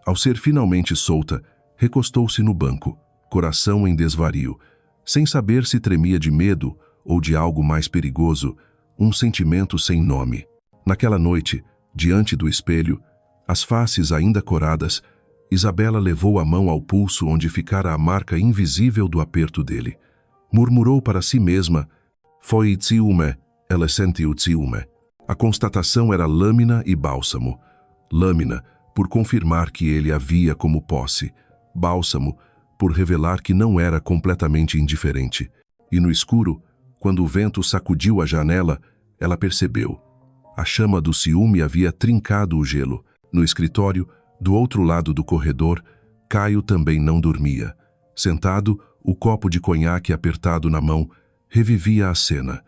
Ao ser finalmente solta, recostou-se no banco, coração em desvario. Sem saber se tremia de medo ou de algo mais perigoso, um sentimento sem nome. Naquela noite, diante do espelho, as faces ainda coradas, Isabela levou a mão ao pulso onde ficara a marca invisível do aperto dele. Murmurou para si mesma, foi ciúme, ela sentiu ciúme. A constatação era lâmina e bálsamo. Lâmina, por confirmar que ele havia como posse. Bálsamo, por revelar que não era completamente indiferente. E no escuro, quando o vento sacudiu a janela, ela percebeu. A chama do ciúme havia trincado o gelo. No escritório, do outro lado do corredor, Caio também não dormia. Sentado, o copo de conhaque apertado na mão, revivia a cena.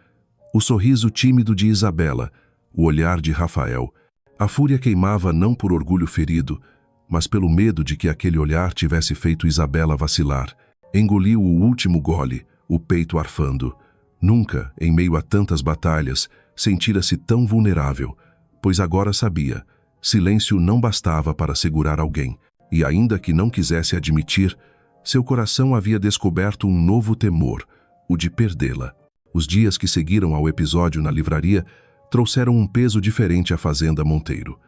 O sorriso tímido de Isabela, o olhar de Rafael. A fúria queimava não por orgulho ferido, mas pelo medo de que aquele olhar tivesse feito Isabela vacilar. Engoliu o último gole, o peito arfando. Nunca, em meio a tantas batalhas, sentira-se tão vulnerável, pois agora sabia, silêncio não bastava para segurar alguém, e ainda que não quisesse admitir, seu coração havia descoberto um novo temor, o de perdê-la. Os dias que seguiram ao episódio na livraria trouxeram um peso diferente à fazenda Monteiro.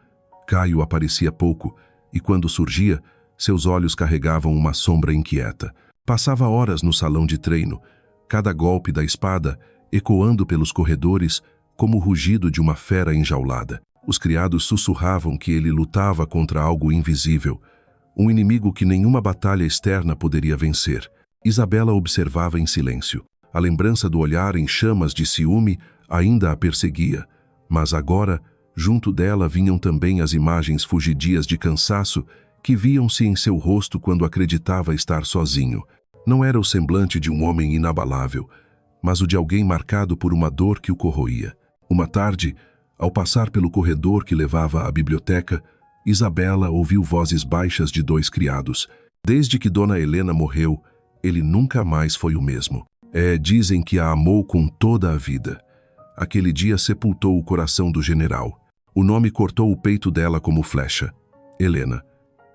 Caio aparecia pouco, e quando surgia, seus olhos carregavam uma sombra inquieta. Passava horas no salão de treino, cada golpe da espada ecoando pelos corredores como o rugido de uma fera enjaulada. Os criados sussurravam que ele lutava contra algo invisível, um inimigo que nenhuma batalha externa poderia vencer. Isabela observava em silêncio. A lembrança do olhar em chamas de ciúme ainda a perseguia, mas agora, junto dela vinham também as imagens fugidias de cansaço que viam-se em seu rosto quando acreditava estar sozinho. Não era o semblante de um homem inabalável, mas o de alguém marcado por uma dor que o corroía. Uma tarde, ao passar pelo corredor que levava à biblioteca, Isabela ouviu vozes baixas de dois criados. Desde que Dona Helena morreu, ele nunca mais foi o mesmo. Dizem que a amou com toda a vida. Aquele dia sepultou o coração do general. O nome cortou o peito dela como flecha. Helena.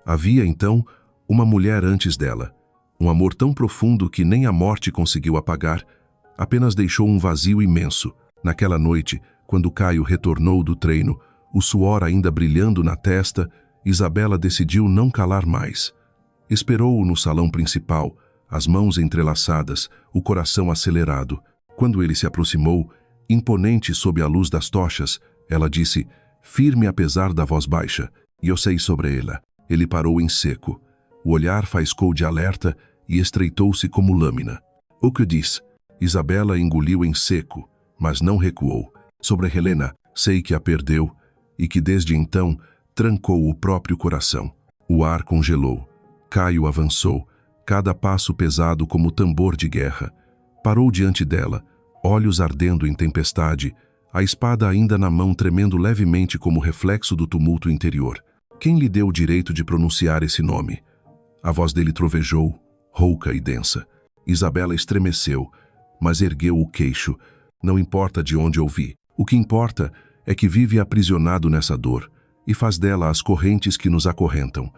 Havia, então, uma mulher antes dela. Um amor tão profundo que nem a morte conseguiu apagar, apenas deixou um vazio imenso. Naquela noite, quando Caio retornou do treino, o suor ainda brilhando na testa, Isabela decidiu não calar mais. Esperou-o no salão principal, as mãos entrelaçadas, o coração acelerado. Quando ele se aproximou, imponente sob a luz das tochas, ela disse, firme apesar da voz baixa, e eu sei sobre ela. Ele parou em seco. O olhar faiscou de alerta e estreitou-se como lâmina. O que diz? Isabela engoliu em seco, mas não recuou. Sobre Helena, sei que a perdeu e que desde então trancou o próprio coração. O ar congelou. Caio avançou, cada passo pesado como tambor de guerra. Parou diante dela, olhos ardendo em tempestade, a espada ainda na mão tremendo levemente como reflexo do tumulto interior. Quem lhe deu o direito de pronunciar esse nome? A voz dele trovejou, rouca e densa. Isabela estremeceu, mas ergueu o queixo. Não importa de onde ouvi. O que importa é que vive aprisionado nessa dor e faz dela as correntes que nos acorrentam.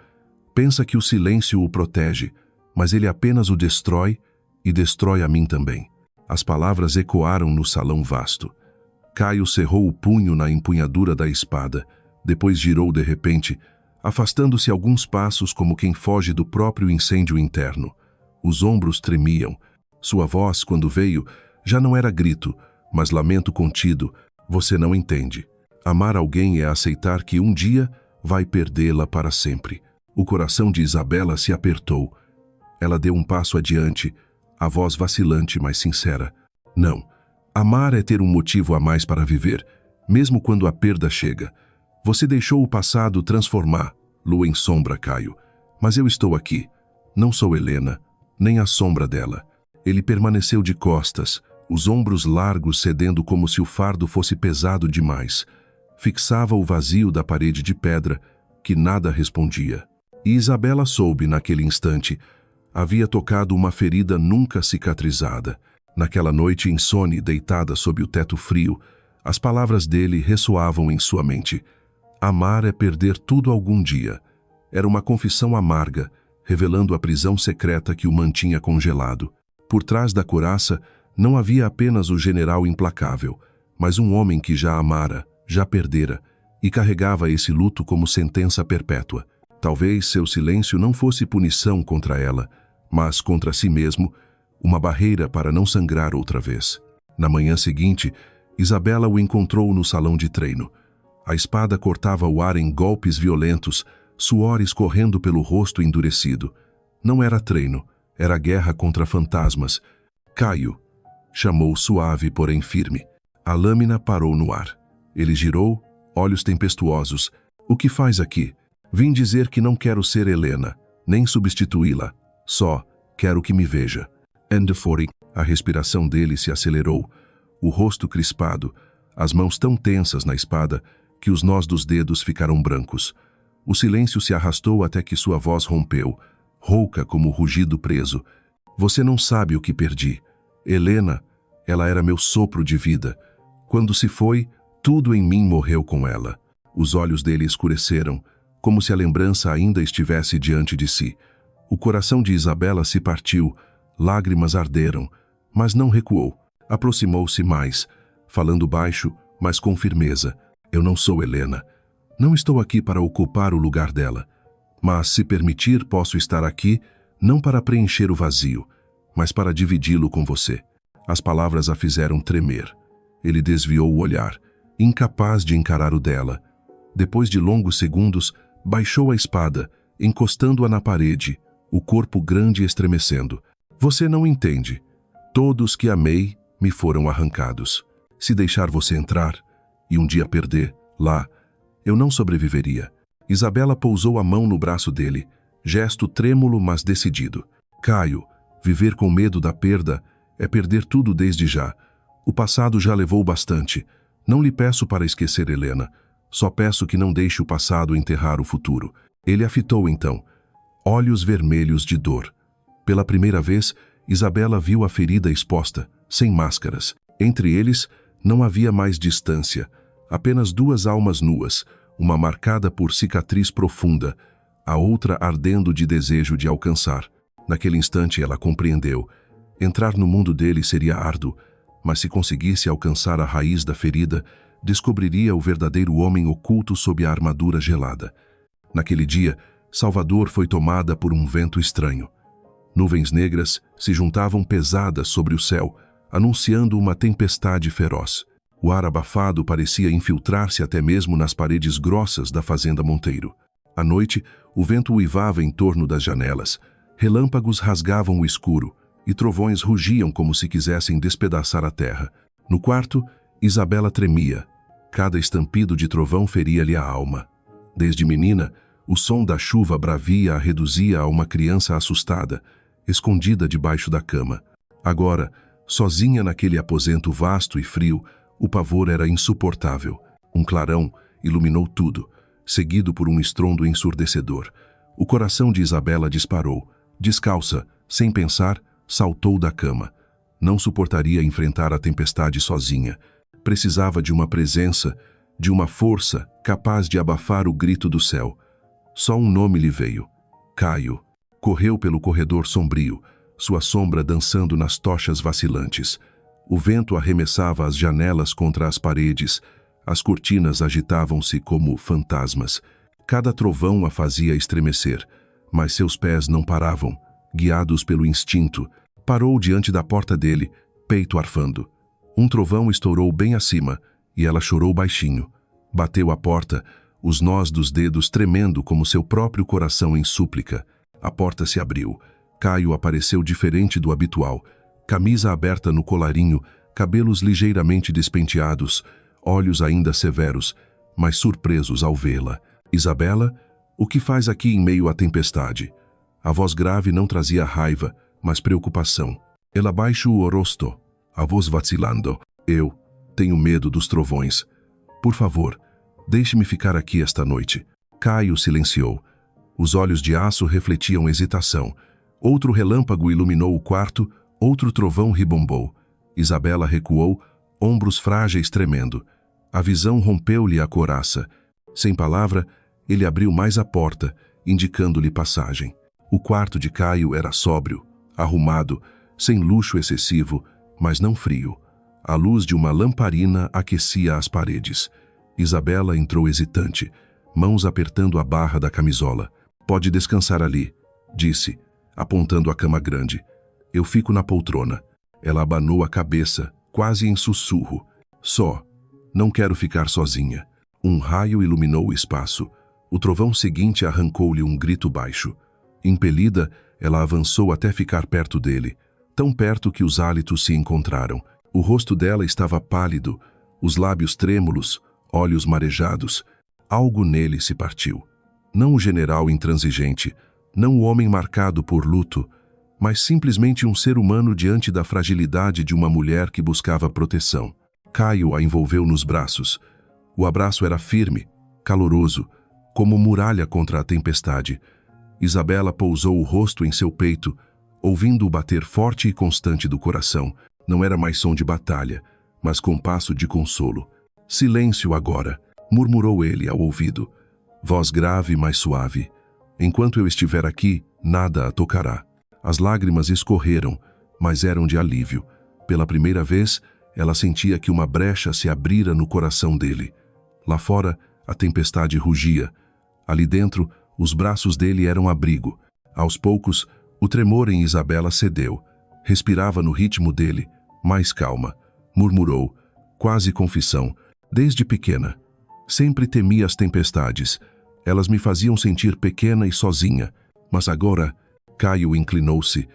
Pensa que o silêncio o protege, mas ele apenas o destrói e destrói a mim também. As palavras ecoaram no salão vasto. Caio cerrou o punho na empunhadura da espada, depois girou de repente, afastando-se alguns passos como quem foge do próprio incêndio interno. Os ombros tremiam. Sua voz, quando veio, já não era grito, mas lamento contido. Você não entende. Amar alguém é aceitar que um dia vai perdê-la para sempre. O coração de Isabela se apertou. Ela deu um passo adiante, a voz vacilante, mas sincera. Não. Amar é ter um motivo a mais para viver, mesmo quando a perda chega. Você deixou o passado transformá-lo em sombra, Caio. Mas eu estou aqui. Não sou Helena, nem a sombra dela. Ele permaneceu de costas, os ombros largos cedendo como se o fardo fosse pesado demais. Fixava o vazio da parede de pedra, que nada respondia. E Isabela soube, naquele instante, havia tocado uma ferida nunca cicatrizada. Naquela noite insone, deitada sob o teto frio, as palavras dele ressoavam em sua mente. Amar é perder tudo algum dia. Era uma confissão amarga, revelando a prisão secreta que o mantinha congelado. Por trás da couraça, não havia apenas o general implacável, mas um homem que já amara, já perdera, e carregava esse luto como sentença perpétua. Talvez seu silêncio não fosse punição contra ela, mas contra si mesmo, uma barreira para não sangrar outra vez. Na manhã seguinte, Isabela o encontrou no salão de treino. A espada cortava o ar em golpes violentos, suor escorrendo pelo rosto endurecido. Não era treino, era guerra contra fantasmas. Caio, chamou suave, porém firme. A lâmina parou no ar. Ele girou, olhos tempestuosos. O que faz aqui? Vim dizer que não quero ser Helena, nem substituí-la. Só quero que me veja. A respiração dele se acelerou, o rosto crispado, as mãos tão tensas na espada que os nós dos dedos ficaram brancos. O silêncio se arrastou até que sua voz rompeu, rouca como rugido preso. Você não sabe o que perdi. Helena, ela era meu sopro de vida. Quando se foi, tudo em mim morreu com ela. Os olhos dele escureceram, como se a lembrança ainda estivesse diante de si. O coração de Isabela se partiu, lágrimas arderam, mas não recuou. Aproximou-se mais, falando baixo, mas com firmeza. Eu não sou Helena. Não estou aqui para ocupar o lugar dela. Mas, se permitir, posso estar aqui, não para preencher o vazio, mas para dividi-lo com você. As palavras a fizeram tremer. Ele desviou o olhar, incapaz de encarar o dela. Depois de longos segundos, baixou a espada, encostando-a na parede, o corpo grande estremecendo. Você não entende. Todos que amei me foram arrancados. Se deixar você entrar, e um dia perder, lá, eu não sobreviveria. Isabela pousou a mão no braço dele, gesto trêmulo mas decidido. Caio, viver com medo da perda é perder tudo desde já. O passado já levou bastante. Não lhe peço para esquecer Helena. Só peço que não deixe o passado enterrar o futuro. Ele a fitou então, olhos vermelhos de dor. Pela primeira vez, Isabela viu a ferida exposta, sem máscaras. Entre eles, não havia mais distância. Apenas duas almas nuas, uma marcada por cicatriz profunda, a outra ardendo de desejo de alcançar. Naquele instante ela compreendeu. Entrar no mundo dele seria árduo, mas se conseguisse alcançar a raiz da ferida, descobriria o verdadeiro homem oculto sob a armadura gelada. Naquele dia, Salvador foi tomada por um vento estranho. Nuvens negras se juntavam pesadas sobre o céu, anunciando uma tempestade feroz. O ar abafado parecia infiltrar-se até mesmo nas paredes grossas da fazenda Monteiro. À noite, o vento uivava em torno das janelas, relâmpagos rasgavam o escuro e trovões rugiam como se quisessem despedaçar a terra. No quarto, Isabela tremia. Cada estampido de trovão feria-lhe a alma. Desde menina, o som da chuva bravia a reduzia a uma criança assustada, escondida debaixo da cama. Agora, sozinha naquele aposento vasto e frio, o pavor era insuportável. Um clarão iluminou tudo, seguido por um estrondo ensurdecedor. O coração de Isabela disparou. Descalça, sem pensar, saltou da cama. Não suportaria enfrentar a tempestade sozinha. Precisava de uma presença, de uma força capaz de abafar o grito do céu. Só um nome lhe veio: Caio. Correu pelo corredor sombrio, sua sombra dançando nas tochas vacilantes. O vento arremessava as janelas contra as paredes, as cortinas agitavam-se como fantasmas. Cada trovão a fazia estremecer, mas seus pés não paravam, guiados pelo instinto. Parou diante da porta dele, peito arfando. Um trovão estourou bem acima, e ela chorou baixinho. Bateu a porta, os nós dos dedos tremendo como seu próprio coração em súplica. A porta se abriu. Caio apareceu diferente do habitual. Camisa aberta no colarinho, cabelos ligeiramente despenteados, olhos ainda severos, mas surpresos ao vê-la. Isabela, o que faz aqui em meio à tempestade? A voz grave não trazia raiva, mas preocupação. Ela baixa o rosto, a voz vacilando. Eu tenho medo dos trovões. Por favor, deixe-me ficar aqui esta noite. Caio silenciou. Os olhos de aço refletiam hesitação. Outro relâmpago iluminou o quarto, outro trovão ribombou. Isabela recuou, ombros frágeis tremendo. A visão rompeu-lhe a couraça. Sem palavra, ele abriu mais a porta, indicando-lhe passagem. O quarto de Caio era sóbrio, arrumado, sem luxo excessivo, mas não frio. A luz de uma lamparina aquecia as paredes. Isabela entrou hesitante, mãos apertando a barra da camisola. Pode descansar ali, disse, apontando a cama grande. Eu fico na poltrona. Ela abanou a cabeça, quase em sussurro. Só, não quero ficar sozinha. Um raio iluminou o espaço. O trovão seguinte arrancou-lhe um grito baixo. Impelida, ela avançou até ficar perto dele, tão perto que os hálitos se encontraram. O rosto dela estava pálido, os lábios trêmulos, olhos marejados. Algo nele se partiu. Não o general intransigente, não o homem marcado por luto, mas simplesmente um ser humano diante da fragilidade de uma mulher que buscava proteção. Caio a envolveu nos braços. O abraço era firme, caloroso, como muralha contra a tempestade. Isabela pousou o rosto em seu peito, ouvindo o bater forte e constante do coração. Não era mais som de batalha, mas compasso de consolo. Silêncio agora, murmurou ele ao ouvido. Voz grave, mas suave. Enquanto eu estiver aqui, nada a tocará. As lágrimas escorreram, mas eram de alívio. Pela primeira vez, ela sentia que uma brecha se abrira no coração dele. Lá fora, a tempestade rugia. Ali dentro, os braços dele eram abrigo. Aos poucos, o tremor em Isabela cedeu. Respirava no ritmo dele, mais calma. Murmurou, quase confissão. Desde pequena, sempre temia as tempestades. Elas me faziam sentir pequena e sozinha. Mas agora, Caio inclinou-se,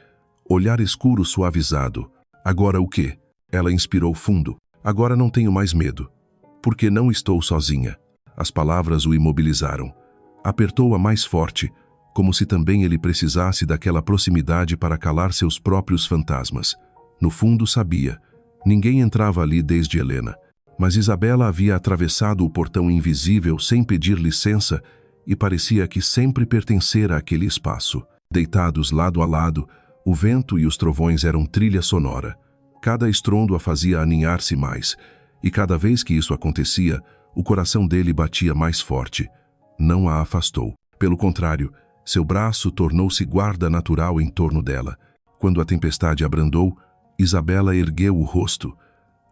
olhar escuro suavizado. Agora o quê? Ela inspirou fundo. Agora não tenho mais medo. Porque não estou sozinha. As palavras o imobilizaram. Apertou-a mais forte, como se também ele precisasse daquela proximidade para calar seus próprios fantasmas. No fundo sabia. Ninguém entrava ali desde Helena. Mas Isabela havia atravessado o portão invisível sem pedir licença e parecia que sempre pertencera àquele espaço. Deitados lado a lado, o vento e os trovões eram trilha sonora. Cada estrondo a fazia aninhar-se mais, e cada vez que isso acontecia, o coração dele batia mais forte. Não a afastou. Pelo contrário, seu braço tornou-se guarda natural em torno dela. Quando a tempestade abrandou, Isabela ergueu o rosto.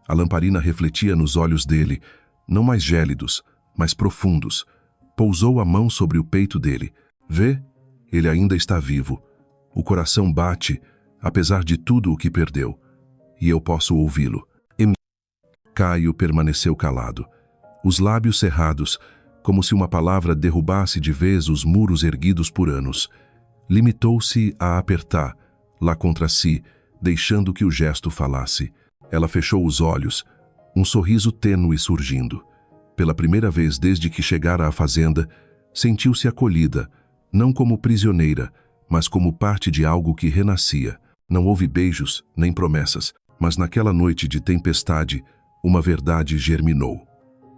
A lamparina refletia nos olhos dele, não mais gélidos, mas profundos. Pousou a mão sobre o peito dele. Vê? Ele ainda está vivo. O coração bate, apesar de tudo o que perdeu. E eu posso ouvi-lo. Caio permaneceu calado. Os lábios cerrados, como se uma palavra derrubasse de vez os muros erguidos por anos. Limitou-se a apertar, lá contra si, deixando que o gesto falasse. Ela fechou os olhos, um sorriso tênue surgindo. Pela primeira vez desde que chegara à fazenda, sentiu-se acolhida, não como prisioneira, mas como parte de algo que renascia. Não houve beijos, nem promessas, mas naquela noite de tempestade, uma verdade germinou.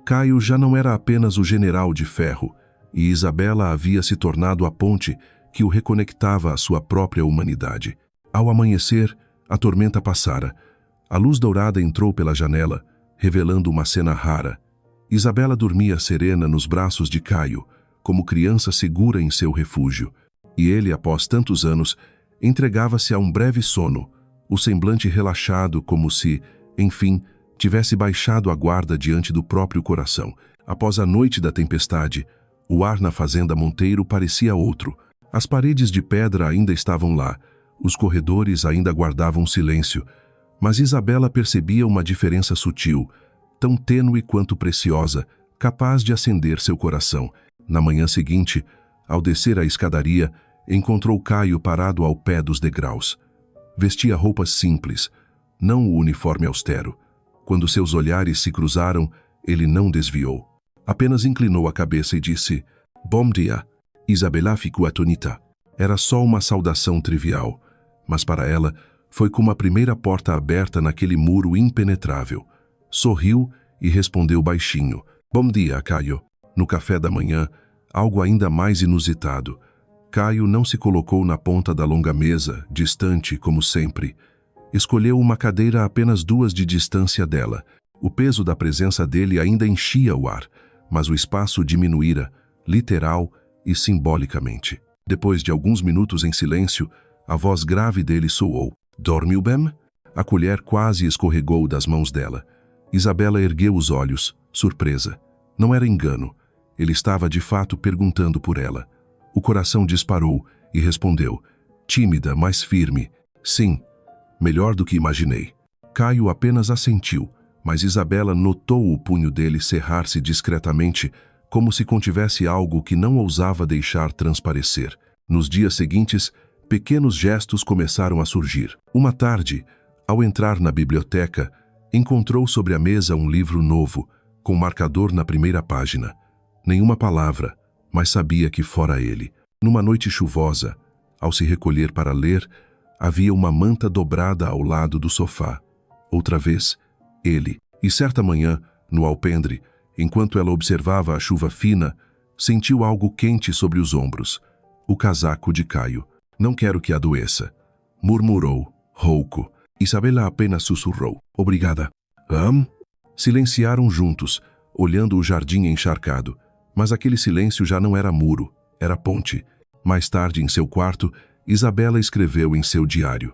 Caio já não era apenas o general de ferro, e Isabela havia se tornado a ponte que o reconectava à sua própria humanidade. Ao amanhecer, a tormenta passara. A luz dourada entrou pela janela, revelando uma cena rara. Isabela dormia serena nos braços de Caio, como criança segura em seu refúgio. E ele, após tantos anos, entregava-se a um breve sono, o semblante relaxado como se, enfim, tivesse baixado a guarda diante do próprio coração. Após a noite da tempestade, o ar na fazenda Monteiro parecia outro. As paredes de pedra ainda estavam lá, os corredores ainda guardavam silêncio, mas Isabela percebia uma diferença sutil, tão tênue quanto preciosa, capaz de acender seu coração. Na manhã seguinte, ao descer a escadaria, encontrou Caio parado ao pé dos degraus. Vestia roupas simples, não o uniforme austero. Quando seus olhares se cruzaram, ele não desviou. Apenas inclinou a cabeça e disse: "Bom dia." Isabela ficou atônita. Era só uma saudação trivial, mas para ela foi como a primeira porta aberta naquele muro impenetrável. Sorriu e respondeu baixinho: "Bom dia, Caio." No café da manhã, algo ainda mais inusitado. Caio não se colocou na ponta da longa mesa, distante como sempre. Escolheu uma cadeira a apenas 2 de distância dela. O peso da presença dele ainda enchia o ar, mas o espaço diminuíra, literal e simbolicamente. Depois de alguns minutos em silêncio, a voz grave dele soou: "Dormiu bem?" A colher quase escorregou das mãos dela. Isabela ergueu os olhos, surpresa. Não era engano. Ele estava de fato perguntando por ela. O coração disparou e respondeu, tímida, mas firme: "Sim, melhor do que imaginei." Caio apenas assentiu, mas Isabela notou o punho dele cerrar-se discretamente, como se contivesse algo que não ousava deixar transparecer. Nos dias seguintes, pequenos gestos começaram a surgir. Uma tarde, ao entrar na biblioteca, encontrou sobre a mesa um livro novo, com marcador na primeira página. Nenhuma palavra, mas sabia que fora ele. Numa noite chuvosa, ao se recolher para ler, havia uma manta dobrada ao lado do sofá. Outra vez, ele. E certa manhã, no alpendre, enquanto ela observava a chuva fina, sentiu algo quente sobre os ombros. O casaco de Caio. "Não quero que adoeça", murmurou, rouco. Isabela apenas sussurrou: "Obrigada." Silenciaram juntos, olhando o jardim encharcado. Mas aquele silêncio já não era muro, era ponte. Mais tarde, em seu quarto, Isabela escreveu em seu diário: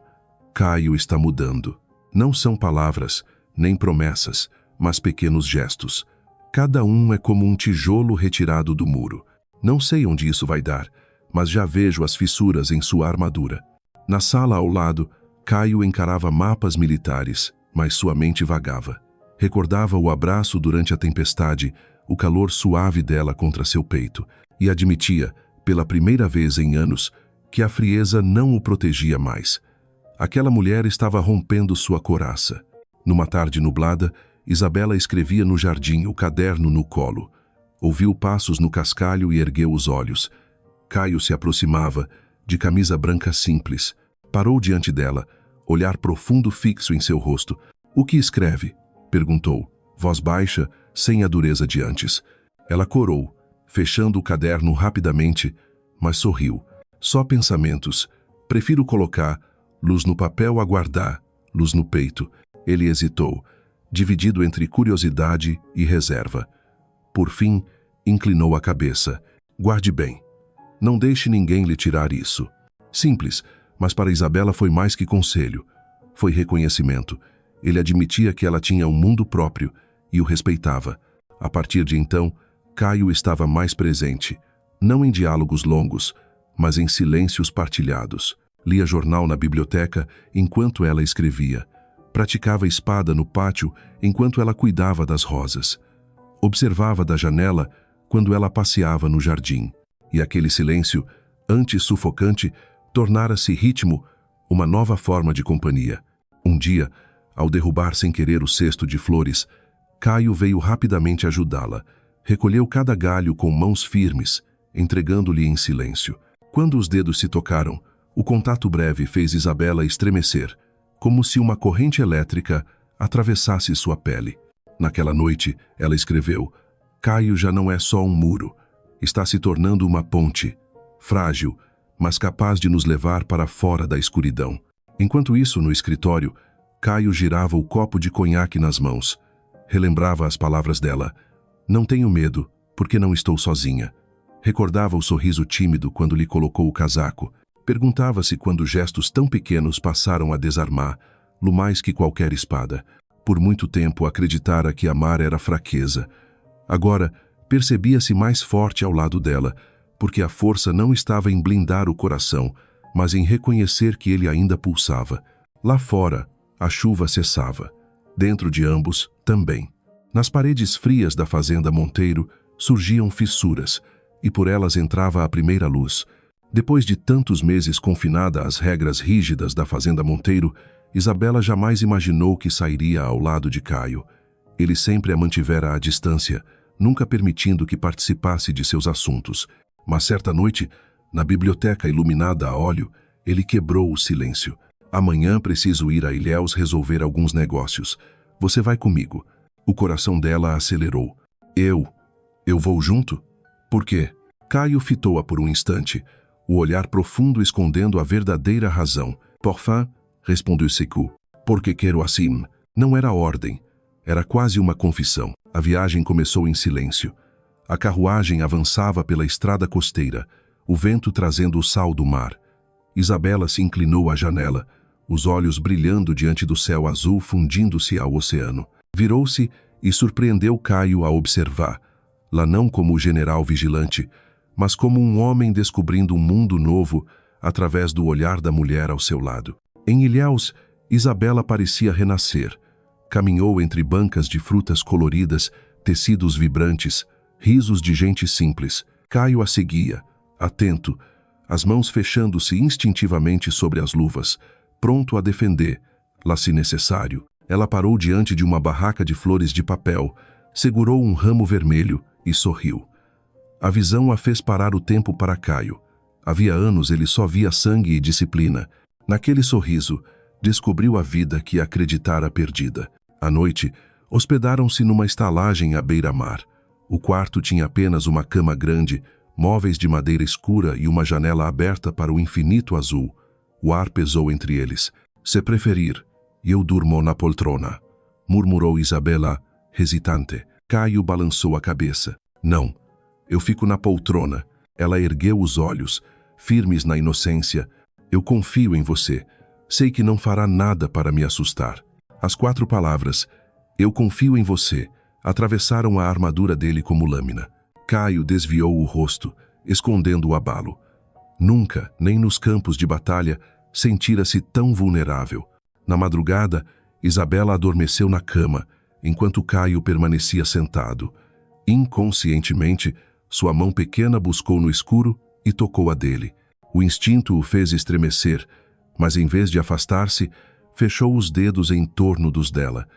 "Caio está mudando." Não são palavras, nem promessas, mas pequenos gestos. Cada um é como um tijolo retirado do muro. Não sei onde isso vai dar, mas já vejo as fissuras em sua armadura. Na sala ao lado, Caio encarava mapas militares, mas sua mente vagava. Recordava o abraço durante a tempestade, o calor suave dela contra seu peito, e admitia, pela primeira vez em anos, que a frieza não o protegia mais. Aquela mulher estava rompendo sua couraça. Numa tarde nublada, Isabela escrevia no jardim, o caderno no colo. Ouviu passos no cascalho e ergueu os olhos. Caio se aproximava, de camisa branca simples. Parou diante dela, olhar profundo fixo em seu rosto. "O que escreve?" perguntou, voz baixa, sem a dureza de antes. Ela corou, fechando o caderno rapidamente, mas sorriu. "Só pensamentos. Prefiro colocar luz no papel a guardar, luz no peito." Ele hesitou, dividido entre curiosidade e reserva. Por fim, inclinou a cabeça. "Guarde bem. Não deixe ninguém lhe tirar isso." Simples, mas para Isabela foi mais que conselho. Foi reconhecimento. Ele admitia que ela tinha um mundo próprio e o respeitava. A partir de então, Caio estava mais presente, não em diálogos longos, mas em silêncios partilhados. Lia jornal na biblioteca enquanto ela escrevia. Praticava espada no pátio enquanto ela cuidava das rosas. Observava da janela quando ela passeava no jardim. E aquele silêncio, antes sufocante, tornara-se ritmo, uma nova forma de companhia. Um dia, ao derrubar sem querer o cesto de flores, Caio veio rapidamente ajudá-la. Recolheu cada galho com mãos firmes, entregando-lhe em silêncio. Quando os dedos se tocaram, o contato breve fez Isabela estremecer, como se uma corrente elétrica atravessasse sua pele. Naquela noite, ela escreveu: "Caio já não é só um muro. Está se tornando uma ponte, frágil, mas capaz de nos levar para fora da escuridão." Enquanto isso, no escritório, Caio girava o copo de conhaque nas mãos. Relembrava as palavras dela. Não tenho medo, porque não estou sozinha. Recordava o sorriso tímido quando lhe colocou o casaco. Perguntava-se quando gestos tão pequenos passaram a desarmá-lo mais que qualquer espada. Por muito tempo acreditara que amar era fraqueza. Agora, percebia-se mais forte ao lado dela, porque a força não estava em blindar o coração, mas em reconhecer que ele ainda pulsava. Lá fora, a chuva cessava. Dentro de ambos, também. Nas paredes frias da fazenda Monteiro, surgiam fissuras, e por elas entrava a primeira luz. Depois de tantos meses confinada às regras rígidas da fazenda Monteiro, Isabela jamais imaginou que sairia ao lado de Caio. Ele sempre a mantivera à distância, nunca permitindo que participasse de seus assuntos. Mas certa noite, na biblioteca iluminada a óleo, ele quebrou o silêncio. Amanhã preciso ir a Ilhéus resolver alguns negócios. Você vai comigo. O coração dela acelerou. Eu vou junto? Por quê? Caio fitou-a por um instante, o olhar profundo escondendo a verdadeira razão. Porfim, respondeu seco. Porque quero assim. Não era ordem. Era quase uma confissão. A viagem começou em silêncio. A carruagem avançava pela estrada costeira, o vento trazendo o sal do mar. Isabela se inclinou à janela, os olhos brilhando diante do céu azul fundindo-se ao oceano. Virou-se e surpreendeu Caio a observar, lá não como o general vigilante, mas como um homem descobrindo um mundo novo através do olhar da mulher ao seu lado. Em Ilhéus, Isabela parecia renascer. Caminhou entre bancas de frutas coloridas, tecidos vibrantes, risos de gente simples. Caio a seguia, atento, as mãos fechando-se instintivamente sobre as luvas, pronto a defender, lá se necessário. Ela parou diante de uma barraca de flores de papel, segurou um ramo vermelho e sorriu. A visão a fez parar o tempo para Caio. Havia anos ele só via sangue e disciplina. Naquele sorriso, descobriu a vida que acreditara perdida. À noite, hospedaram-se numa estalagem à beira-mar. O quarto tinha apenas uma cama grande, móveis de madeira escura e uma janela aberta para o infinito azul. O ar pesou entre eles. Se preferir, eu durmo na poltrona, murmurou Isabela, hesitante. Caio balançou a cabeça. Não, eu fico na poltrona. Ela ergueu os olhos, firmes na inocência. Eu confio em você. Sei que não fará nada para me assustar. As 4 palavras, eu confio em você, atravessaram a armadura dele como lâmina. Caio desviou o rosto, escondendo o abalo. Nunca, nem nos campos de batalha, sentira-se tão vulnerável. Na madrugada, Isabela adormeceu na cama, enquanto Caio permanecia sentado. Inconscientemente, sua mão pequena buscou no escuro e tocou a dele. O instinto o fez estremecer, mas em vez de afastar-se, fechou os dedos em torno dos dela.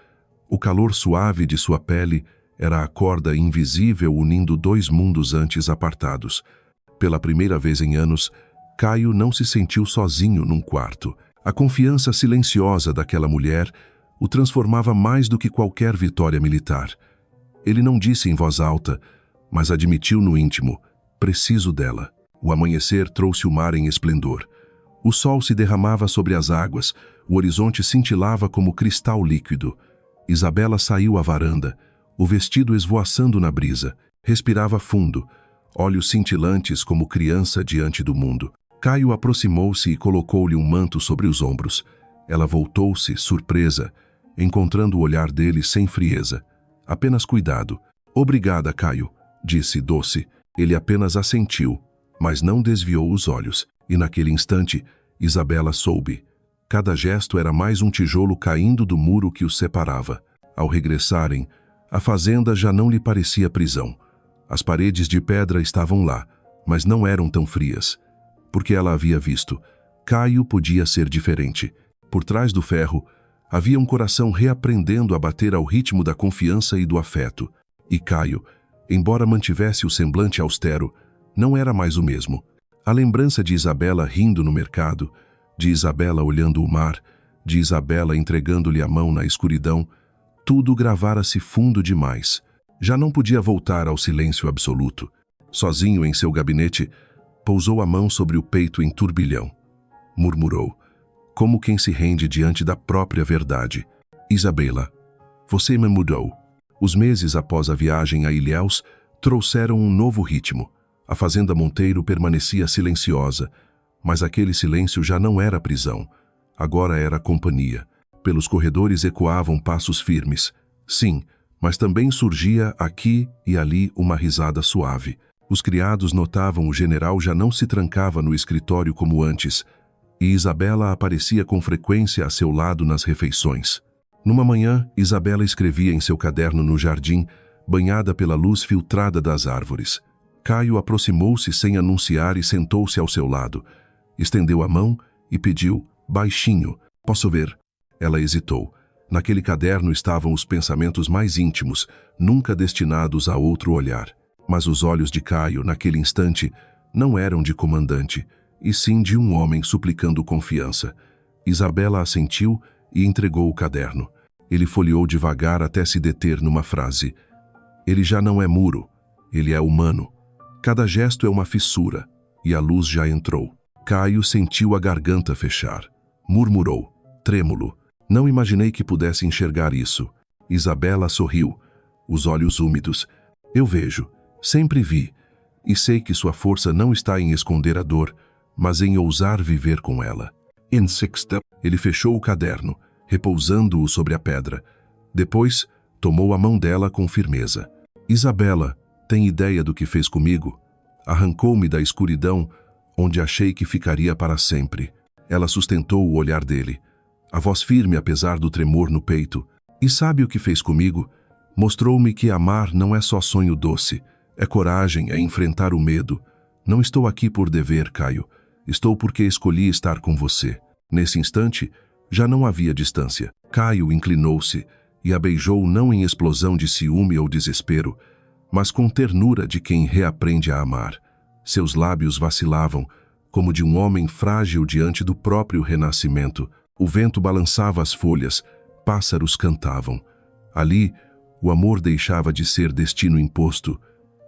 O calor suave de sua pele era a corda invisível unindo 2 mundos antes apartados. Pela primeira vez em anos, Caio não se sentiu sozinho num quarto. A confiança silenciosa daquela mulher o transformava mais do que qualquer vitória militar. Ele não disse em voz alta, mas admitiu no íntimo, preciso dela. O amanhecer trouxe o mar em esplendor. O sol se derramava sobre as águas, o horizonte cintilava como cristal líquido. Isabela saiu à varanda, o vestido esvoaçando na brisa. Respirava fundo, olhos cintilantes como criança diante do mundo. Caio aproximou-se e colocou-lhe um manto sobre os ombros. Ela voltou-se, surpresa, encontrando o olhar dele sem frieza. Apenas cuidado. Obrigada, Caio, disse doce. Ele apenas assentiu, mas não desviou os olhos. E naquele instante, Isabela soube. Cada gesto era mais um tijolo caindo do muro que os separava. Ao regressarem, a fazenda já não lhe parecia prisão. As paredes de pedra estavam lá, mas não eram tão frias. Porque ela havia visto. Caio podia ser diferente. Por trás do ferro, havia um coração reaprendendo a bater ao ritmo da confiança e do afeto. E Caio, embora mantivesse o semblante austero, não era mais o mesmo. A lembrança de Isabela rindo no mercado, de Isabela olhando o mar, de Isabela entregando-lhe a mão na escuridão, tudo gravara-se fundo demais. Já não podia voltar ao silêncio absoluto. Sozinho em seu gabinete, pousou a mão sobre o peito em turbilhão. Murmurou, como quem se rende diante da própria verdade. Isabela, você me mudou. Os meses após a viagem a Ilhéus trouxeram um novo ritmo. A fazenda Monteiro permanecia silenciosa, mas aquele silêncio já não era prisão. Agora era companhia. Pelos corredores ecoavam passos firmes. Sim, mas também surgia aqui e ali uma risada suave. Os criados notavam o general já não se trancava no escritório como antes, e Isabela aparecia com frequência a seu lado nas refeições. Numa manhã, Isabela escrevia em seu caderno no jardim, banhada pela luz filtrada das árvores. Caio aproximou-se sem anunciar e sentou-se ao seu lado. Estendeu a mão e pediu, baixinho, "Posso ver?" Ela hesitou. Naquele caderno estavam os pensamentos mais íntimos, nunca destinados a outro olhar. Mas os olhos de Caio, naquele instante, não eram de comandante, e sim de um homem suplicando confiança. Isabela assentiu e entregou o caderno. Ele folheou devagar até se deter numa frase. Ele já não é muro, ele é humano. Cada gesto é uma fissura, e a luz já entrou. Caio sentiu a garganta fechar. Murmurou, trêmulo. Não imaginei que pudesse enxergar isso. Isabela sorriu, os olhos úmidos. Eu vejo, sempre vi, e sei que sua força não está em esconder a dor, mas em ousar viver com ela. Ele fechou o caderno, repousando-o sobre a pedra. Depois, tomou a mão dela com firmeza. Isabela, tem ideia do que fez comigo? Arrancou-me da escuridão, onde achei que ficaria para sempre. Ela sustentou o olhar dele, a voz firme apesar do tremor no peito. E sabe o que fez comigo? Mostrou-me que amar não é só sonho doce, é coragem, é enfrentar o medo. Não estou aqui por dever, Caio. Estou porque escolhi estar com você. Nesse instante, já não havia distância. Caio inclinou-se e a beijou não em explosão de ciúme ou desespero, mas com ternura de quem reaprende a amar. Seus lábios vacilavam, como de um homem frágil diante do próprio renascimento. O vento balançava as folhas, pássaros cantavam. Ali, o amor deixava de ser destino imposto,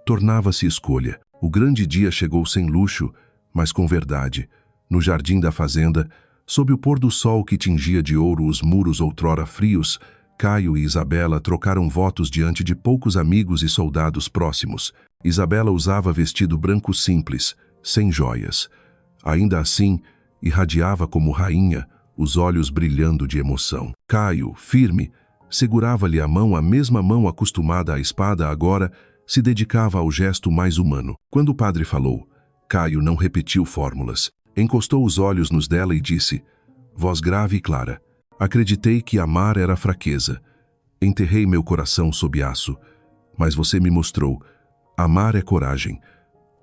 tornava-se escolha. O grande dia chegou sem luxo, mas com verdade. No jardim da fazenda, sob o pôr do sol que tingia de ouro os muros outrora frios, Caio e Isabela trocaram votos diante de poucos amigos e soldados próximos. Isabela usava vestido branco simples, sem joias. Ainda assim, irradiava como rainha, os olhos brilhando de emoção. Caio, firme, segurava-lhe a mesma mão acostumada à espada agora, se dedicava ao gesto mais humano. Quando o padre falou, Caio não repetiu fórmulas. Encostou os olhos nos dela e disse, voz grave e clara, acreditei que amar era fraqueza. Enterrei meu coração sob aço, mas você me mostrou, amar é coragem.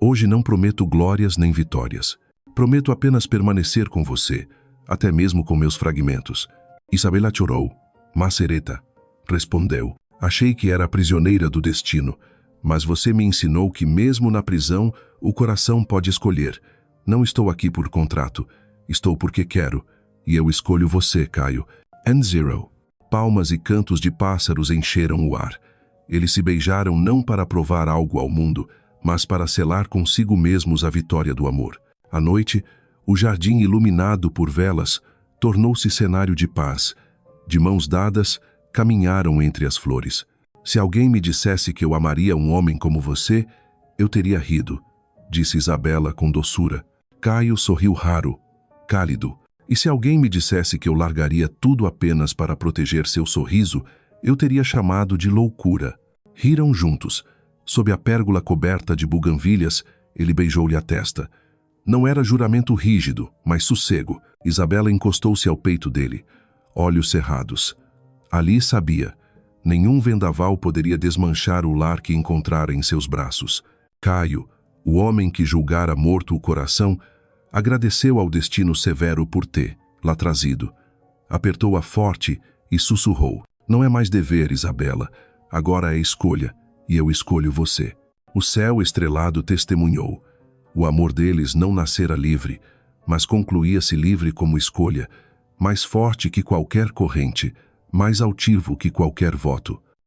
Hoje não prometo glórias nem vitórias. Prometo apenas permanecer com você, até mesmo com meus fragmentos. Isabela chorou. Macereta, respondeu. Achei que era prisioneira do destino, mas você me ensinou que mesmo na prisão, o coração pode escolher. Não estou aqui por contrato, estou porque quero, e eu escolho você, Caio. And zero. Palmas e cantos de pássaros encheram o ar. Eles se beijaram não para provar algo ao mundo, mas para selar consigo mesmos a vitória do amor. À noite, o jardim iluminado por velas tornou-se cenário de paz. De mãos dadas, caminharam entre as flores. Se alguém me dissesse que eu amaria um homem como você, eu teria rido, disse Isabela com doçura. Caio sorriu raro, cálido. E se alguém me dissesse que eu largaria tudo apenas para proteger seu sorriso, eu teria chamado de loucura. Riram juntos. Sob a pérgola coberta de buganvílias, ele beijou-lhe a testa. Não era juramento rígido, mas sossego. Isabela encostou-se ao peito dele, olhos cerrados. Ali sabia, nenhum vendaval poderia desmanchar o lar que encontrara em seus braços. Caio, o homem que julgara morto o coração, agradeceu ao destino severo por lá trazido. Apertou-a forte e sussurrou. Não é mais dever, Isabela. Agora é escolha, e eu escolho você. O céu estrelado testemunhou. O amor deles não nascera livre, mas concluía-se livre como escolha, mais forte que qualquer corrente, mais altivo que qualquer voto.